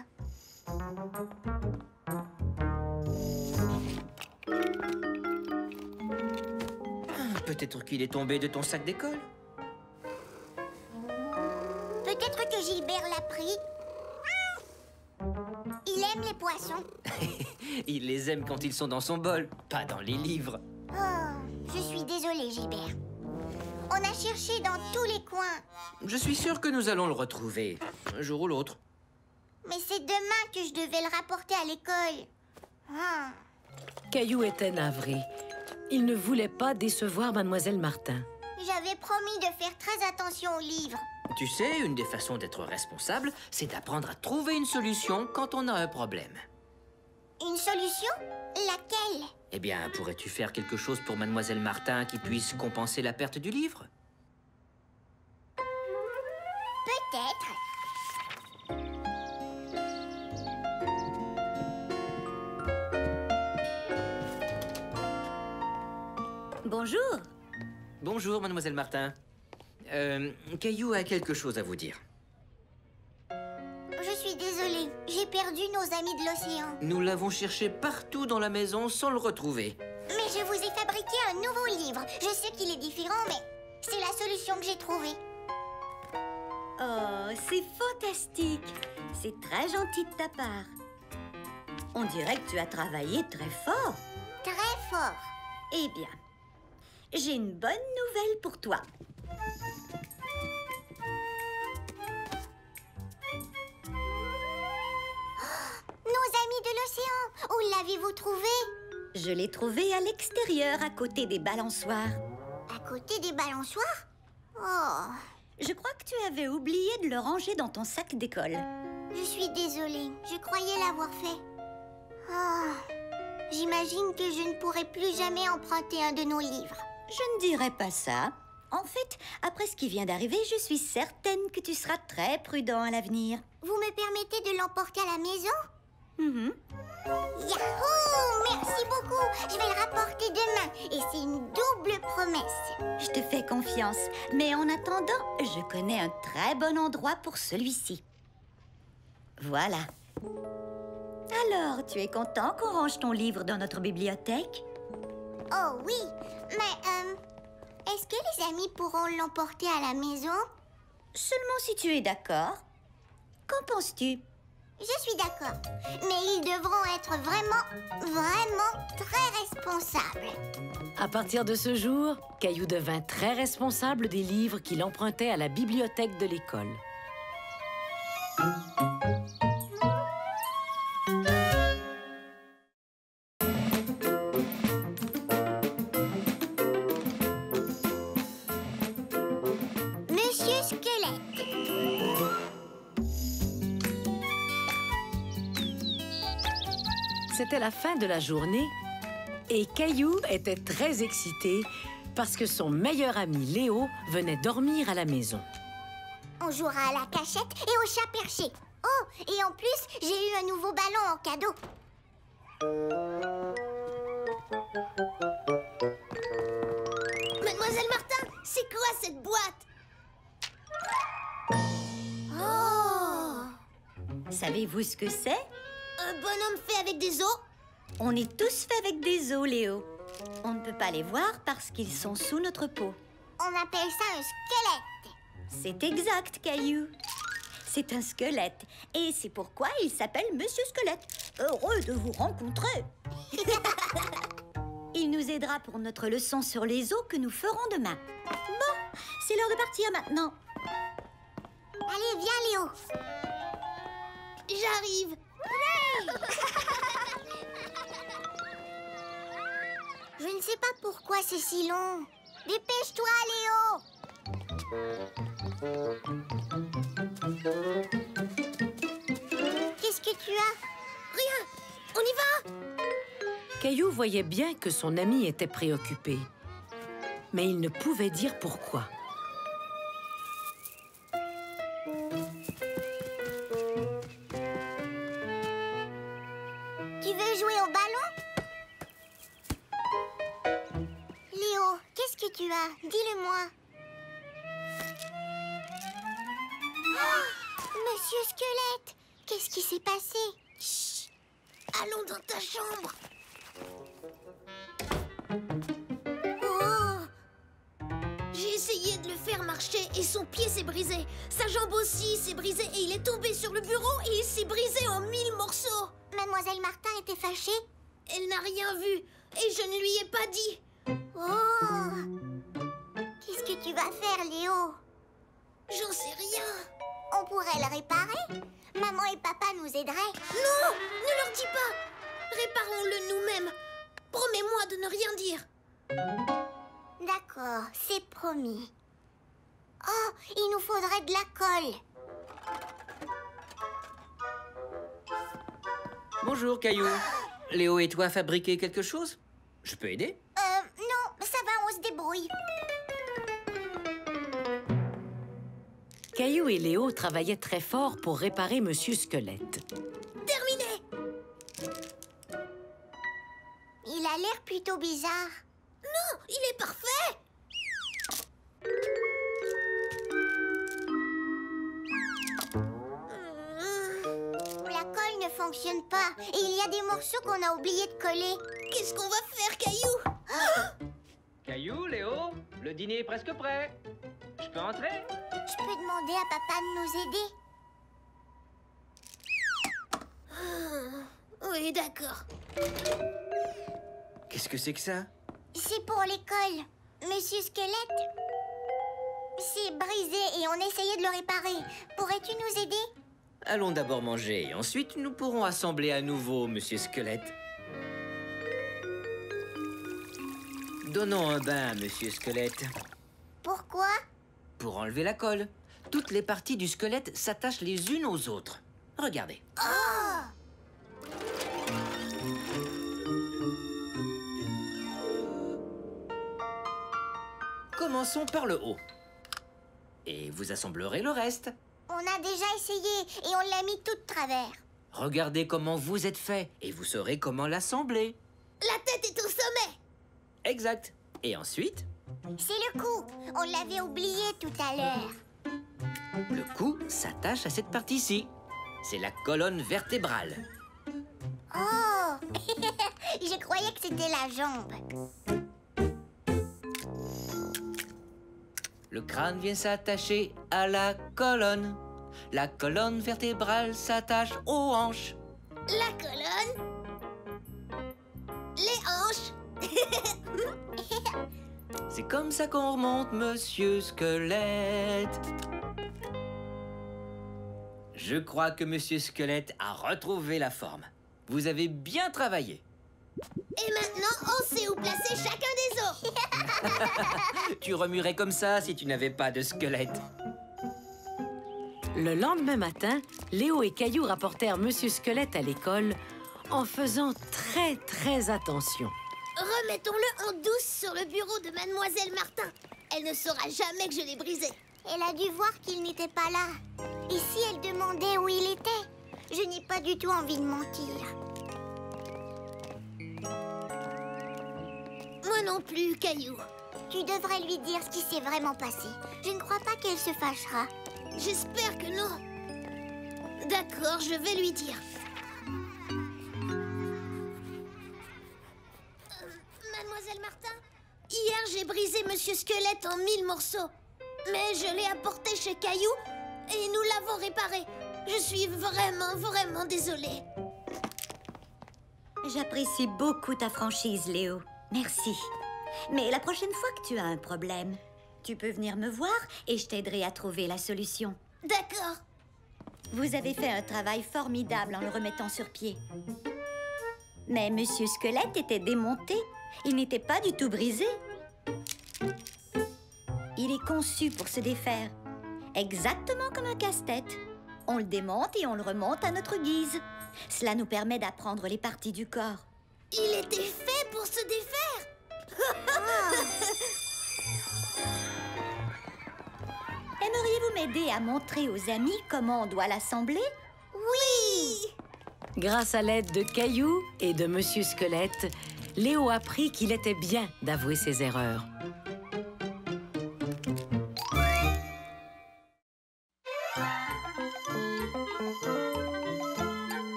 Peut-être qu'il est tombé de ton sac d'école. Peut-être que Gilbert l'a pris. Il aime les poissons. Il les aime quand ils sont dans son bol, pas dans les livres. Oh, je suis désolée, Gilbert. On a cherché dans tous les coins. Je suis sûr que nous allons le retrouver, un jour ou l'autre. Mais c'est demain que je devais le rapporter à l'école. Ah. Caillou était navré. Il ne voulait pas décevoir Mademoiselle Martin. J'avais promis de faire très attention aux livres. Tu sais, une des façons d'être responsable, c'est d'apprendre à trouver une solution quand on a un problème. Une solution? Laquelle? Eh bien, pourrais-tu faire quelque chose pour Mademoiselle Martin qui puisse compenser la perte du livre? Peut-être. Bonjour. Bonjour, Mademoiselle Martin. Caillou a quelque chose à vous dire. Je suis désolée. J'ai perdu nos amis de l'océan. Nous l'avons cherché partout dans la maison sans le retrouver. Mais je vous ai fabriqué un nouveau livre. Je sais qu'il est différent, mais c'est la solution que j'ai trouvée. Oh, c'est fantastique. C'est très gentil de ta part. On dirait que tu as travaillé très fort. Très fort. Eh bien, j'ai une bonne nouvelle pour toi. Nos amis de l'océan, où l'avez-vous trouvé? Je l'ai trouvé à l'extérieur, à côté des balançoires. À côté des balançoires? Oh, Je crois que tu avais oublié de le ranger dans ton sac d'école. je suis désolée. Je croyais l'avoir fait. Oh, j'imagine que je ne pourrai plus jamais emprunter un de nos livres. Je ne dirais pas ça. En fait, après ce qui vient d'arriver, je suis certaine que tu seras très prudent à l'avenir. Vous me permettez de l'emporter à la maison? Mhm. Yahoo! Merci beaucoup. Je vais le rapporter demain. Et c'est une double promesse. Je te fais confiance. Mais en attendant, je connais un très bon endroit pour celui-ci. Voilà. Alors, tu es content qu'on range ton livre dans notre bibliothèque? Oh oui, mais est-ce que les amis pourront l'emporter à la maison? Seulement si tu es d'accord. Qu'en penses-tu? Je suis d'accord, mais ils devront être vraiment très responsables. À partir de ce jour, Caillou devint très responsable des livres qu'il empruntait à la bibliothèque de l'école. Monsieur Squelette. C'était la fin de la journée et Caillou était très excité parce que son meilleur ami Léo venait dormir à la maison. On jouera à la cachette et au chat perché. Oh, et en plus, j'ai eu un nouveau ballon en cadeau. Mademoiselle Martin, c'est quoi cette boîte? Oh! Savez-vous ce que c'est? Un bonhomme fait avec des os? On est tous faits avec des os, Léo. On ne peut pas les voir parce qu'ils sont sous notre peau. On appelle ça un squelette. C'est exact, Caillou. C'est un squelette. Et c'est pourquoi il s'appelle Monsieur Squelette. Heureux de vous rencontrer. Il nous aidera pour notre leçon sur les os que nous ferons demain. Bon, c'est l'heure de partir maintenant. Allez, viens, Léo. J'arrive. Je ne sais pas pourquoi c'est si long. Dépêche-toi, Léo. Qu'est-ce que tu as? Rien. On y va? Caillou voyait bien que son ami était préoccupé. Mais il ne pouvait dire pourquoi. Tu veux jouer au ballon? Léo, qu'est-ce que tu as? Dis-le-moi. Oh, Monsieur Squelette, qu'est-ce qui s'est passé? Chut. Allons dans ta chambre. Oh. J'ai essayé de le faire marcher et son pied s'est brisé. Sa jambe aussi s'est brisée et il est tombé sur le bureau et il s'est brisé en 1000 morceaux. Mademoiselle Martin était fâchée? Elle n'a rien vu et je ne lui ai pas dit. Oh! Qu'est-ce que tu vas faire, Léo? J'en sais rien. On pourrait le réparer. Maman et papa nous aideraient. Non! Ne leur dis pas! Réparons-le nous-mêmes. Promets-moi de ne rien dire. D'accord, c'est promis. Oh, il nous faudrait de la colle. Bonjour, Caillou. Léo et toi fabriquez quelque chose? Je peux aider? Non, ça va, on se débrouille. Caillou et Léo travaillaient très fort pour réparer Monsieur Squelette. Terminé! Il a l'air plutôt bizarre. Non, il est parfait! La colle ne fonctionne pas et il y a des morceaux qu'on a oublié de coller. Qu'est-ce qu'on va faire, Caillou? Caillou, Léo, le dîner est presque prêt. Je peux entrer? Je peux demander à papa de nous aider? Oui, d'accord. Qu'est-ce que c'est que ça? C'est pour l'école. Monsieur Squelette, c'est brisé et on essayait de le réparer. Pourrais-tu nous aider? Allons d'abord manger et ensuite nous pourrons assembler à nouveau, Monsieur Squelette. Donnons un bain à Monsieur Squelette. Pourquoi? Pour enlever la colle. Toutes les parties du squelette s'attachent les unes aux autres. Regardez. Oh! Commençons par le haut. Et vous assemblerez le reste. On a déjà essayé et on l'a mis tout de travers. Regardez comment vous êtes fait et vous saurez comment l'assembler. La tête est au sommet! Exact. Et ensuite, C'est le cou. On l'avait oublié tout à l'heure. le cou s'attache à cette partie-ci. C'est la colonne vertébrale. Oh! Je croyais que c'était la jambe. Le crâne vient s'attacher à la colonne. La colonne vertébrale s'attache aux hanches. La colonne. Les hanches. C'est comme ça qu'on remonte, Monsieur Squelette. Je crois que Monsieur Squelette a retrouvé la forme. Vous avez bien travaillé. Et maintenant, on sait où placer chacun des os. Tu remuerais comme ça si tu n'avais pas de squelette. Le lendemain matin, Léo et Caillou rapportèrent Monsieur Squelette à l'école en faisant très attention. Remettons-le en douce sur le bureau de Mademoiselle Martin. Elle ne saura jamais que je l'ai brisé. Elle a dû voir qu'il n'était pas là. Et si elle demandait où il était? Je n'ai pas du tout envie de mentir. Moi non plus, Caillou. Tu devrais lui dire ce qui s'est vraiment passé. Je ne crois pas qu'elle se fâchera. J'espère que non. D'accord, je vais lui dire. Mademoiselle Martin, hier j'ai brisé Monsieur Squelette en 1000 morceaux. Mais je l'ai apporté chez Caillou et nous l'avons réparé. Je suis vraiment désolée. J'apprécie beaucoup ta franchise, Léo. Merci. Mais la prochaine fois que tu as un problème, tu peux venir me voir et je t'aiderai à trouver la solution. D'accord. Vous avez fait un travail formidable en le remettant sur pied. Mais Monsieur Squelette était démonté. Il n'était pas du tout brisé. Il est conçu pour se défaire. Exactement comme un casse-tête. On le démonte et on le remonte à notre guise. Cela nous permet d'apprendre les parties du corps. Il était fait pour se défaire. Aimeriez-vous m'aider à montrer aux amis comment on doit l'assembler? Oui! Grâce à l'aide de Caillou et de Monsieur Squelette, Léo apprit qu'il était bien d'avouer ses erreurs.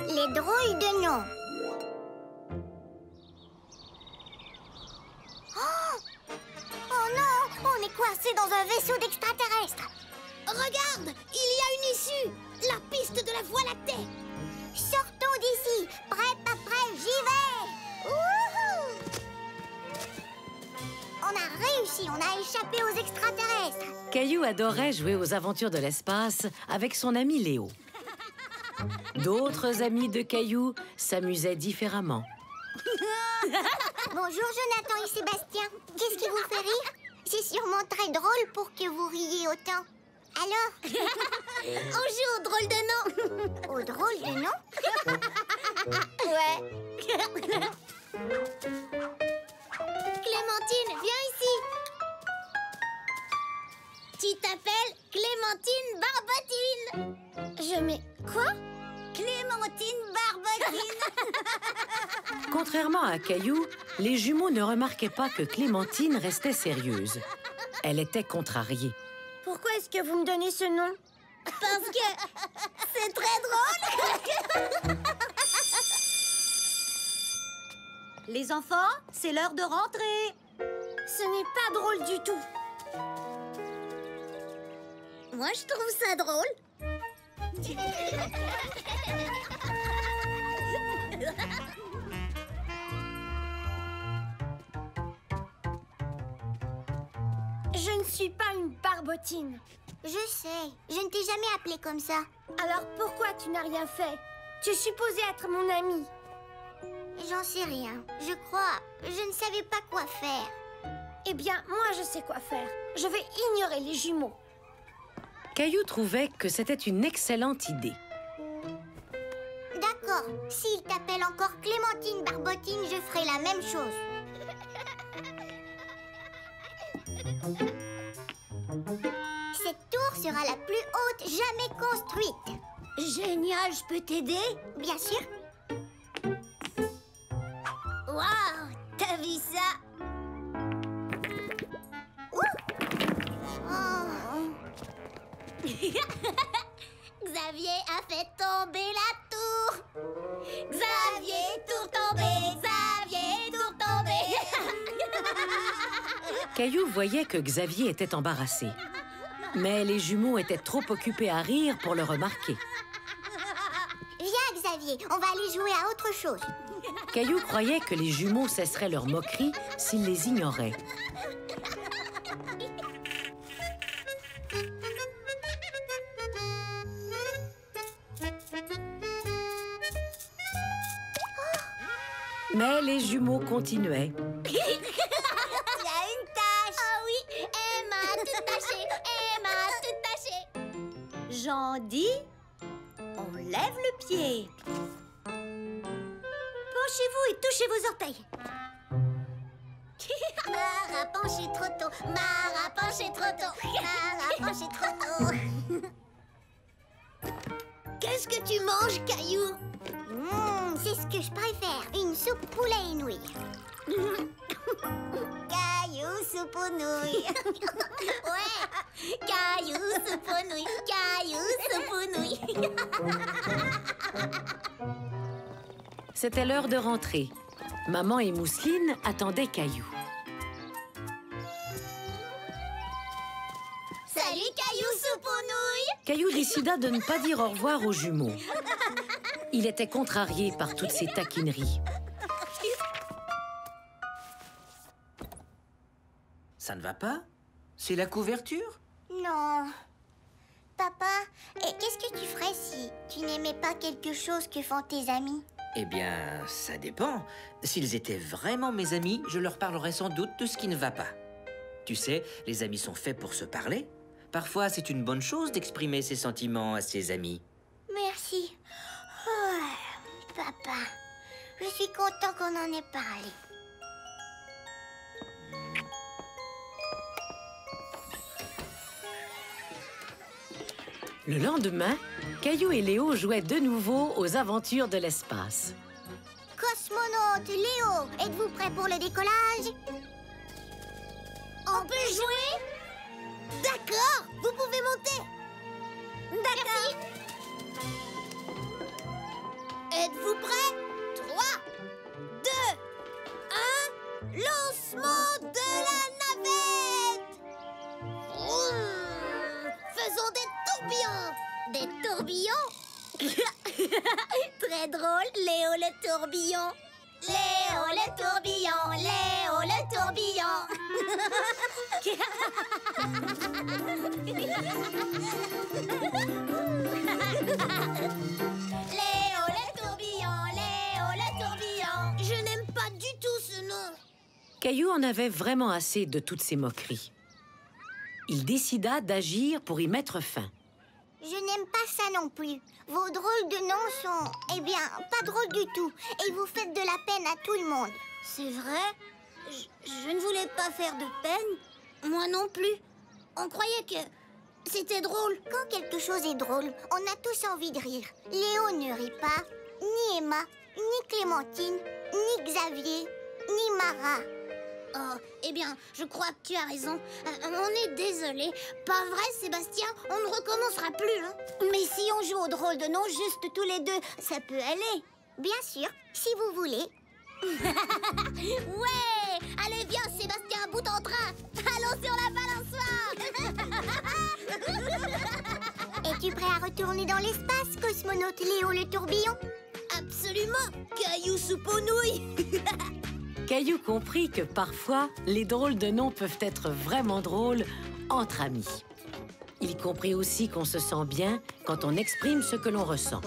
Les drôles de noms. Oh non, on est coincé dans un vaisseau d'extraterrestres. Regarde, il y a une issue. La piste de la Voie lactée. Sortons d'ici. Prêt, pas prêt, j'y vais. Wouhou! On a réussi, on a échappé aux extraterrestres. Caillou adorait jouer aux aventures de l'espace avec son ami Léo. D'autres amis de Caillou s'amusaient différemment. Bonjour Jonathan et Sébastien. Qu'est-ce qui vous fait rire? C'est sûrement très drôle pour que vous riez autant. Alors? On joue au drôle de nom. Au drôle de nom? Ouais. Clémentine, viens ici. Tu t'appelles Clémentine Barbotine. Je mets... Quoi? Clémentine Barbotine. Contrairement à Caillou, les jumeaux ne remarquaient pas que Clémentine restait sérieuse. Elle était contrariée. Pourquoi est-ce que vous me donnez ce nom? Parce que c'est très drôle. Les enfants, c'est l'heure de rentrer. Ce n'est pas drôle du tout. Moi, je trouve ça drôle. Je ne suis pas une barbotine. Je sais, je ne t'ai jamais appelé comme ça. Alors pourquoi tu n'as rien fait? Tu es supposé être mon ami. J'en sais rien. Je crois, je ne savais pas quoi faire. Eh bien, moi, je sais quoi faire. Je vais ignorer les jumeaux. Caillou trouvait que c'était une excellente idée. D'accord, s'il t'appelle encore Clémentine Barbotine, je ferai la même chose. Cette tour sera la plus haute jamais construite. Génial, je peux t'aider? Bien sûr. Waouh, t'as vu ça? Xavier a fait tomber la tour. Xavier, tour tombé. Xavier, tour tombé. Caillou voyait que Xavier était embarrassé. Mais les jumeaux étaient trop occupés à rire pour le remarquer. Viens, Xavier, on va aller jouer à autre chose. Caillou croyait que les jumeaux cesseraient leur moquerie s'ils les ignoraient. Mais les jumeaux continuaient. Il y a une tache. Ah oui, Emma, tout taché. Emma, tout taché. J'en dis, on lève le pied. Penchez-vous et touchez vos orteils. Mara, penchez trop tôt. Mara, penchez trop tôt. Mara, penchez trop tôt. Qu'est-ce que tu manges, Caillou? C'est ce que je préfère, une soupe poulet et nouilles. Caillou, soupe aux nouilles. Ouais, Caillou, soupe aux nouilles. Caillou, soupe aux nouilles. C'était l'heure de rentrer. Maman et Mousseline attendaient Caillou. Salut, Caillou, soupe aux nouilles. Caillou décida de ne pas dire au revoir aux jumeaux. Il était contrarié par toutes ces taquineries. Ça ne va pas? C'est la couverture? Non, Papa, et qu'est-ce que tu ferais si tu n'aimais pas quelque chose que font tes amis? Eh bien, ça dépend. S'ils étaient vraiment mes amis, je leur parlerais sans doute de ce qui ne va pas. Tu sais, les amis sont faits pour se parler. Parfois, c'est une bonne chose d'exprimer ses sentiments à ses amis. Merci. Oh, papa, je suis content qu'on en ait parlé. Le lendemain, Caillou et Léo jouaient de nouveau aux aventures de l'espace. Cosmonaute, Léo, êtes-vous prêt pour le décollage? On peut jouer? D'accord, vous pouvez monter. D'accord. Êtes-vous prêts? 3, 2, 1, lancement de la navette! Vroom. Faisons des tourbillons! Des tourbillons? Très drôle, Léo le tourbillon. Léo le tourbillon, Léo le tourbillon. Léo le tourbillon, Léo le tourbillon. Je n'aime pas du tout ce nom. Caillou en avait vraiment assez de toutes ces moqueries. Il décida d'agir pour y mettre fin. Je n'aime pas ça non plus. Vos drôles de noms sont, eh bien, pas drôles du tout. Et vous faites de la peine à tout le monde. C'est vrai? Je ne voulais pas faire de peine. Moi non plus. On croyait que c'était drôle. Quand quelque chose est drôle, on a tous envie de rire. Léo ne rit pas, ni Emma, ni Clémentine, ni Xavier, ni Mara. Oh, eh bien, je crois que tu as raison. On est désolé. Pas vrai, Sébastien? On ne recommencera plus, hein? Mais si on joue au drôle de nom juste tous les deux, ça peut aller. Bien sûr, si vous voulez. Ouais! Allez, viens, Sébastien, à bout en train. Allons sur la balançoire. Es-tu prêt à retourner dans l'espace, cosmonaute Léo le tourbillon? Absolument. Caillou soupe aux nouilles. Caillou comprit que parfois, les drôles de noms peuvent être vraiment drôles entre amis. Il comprit aussi qu'on se sent bien quand on exprime ce que l'on ressent.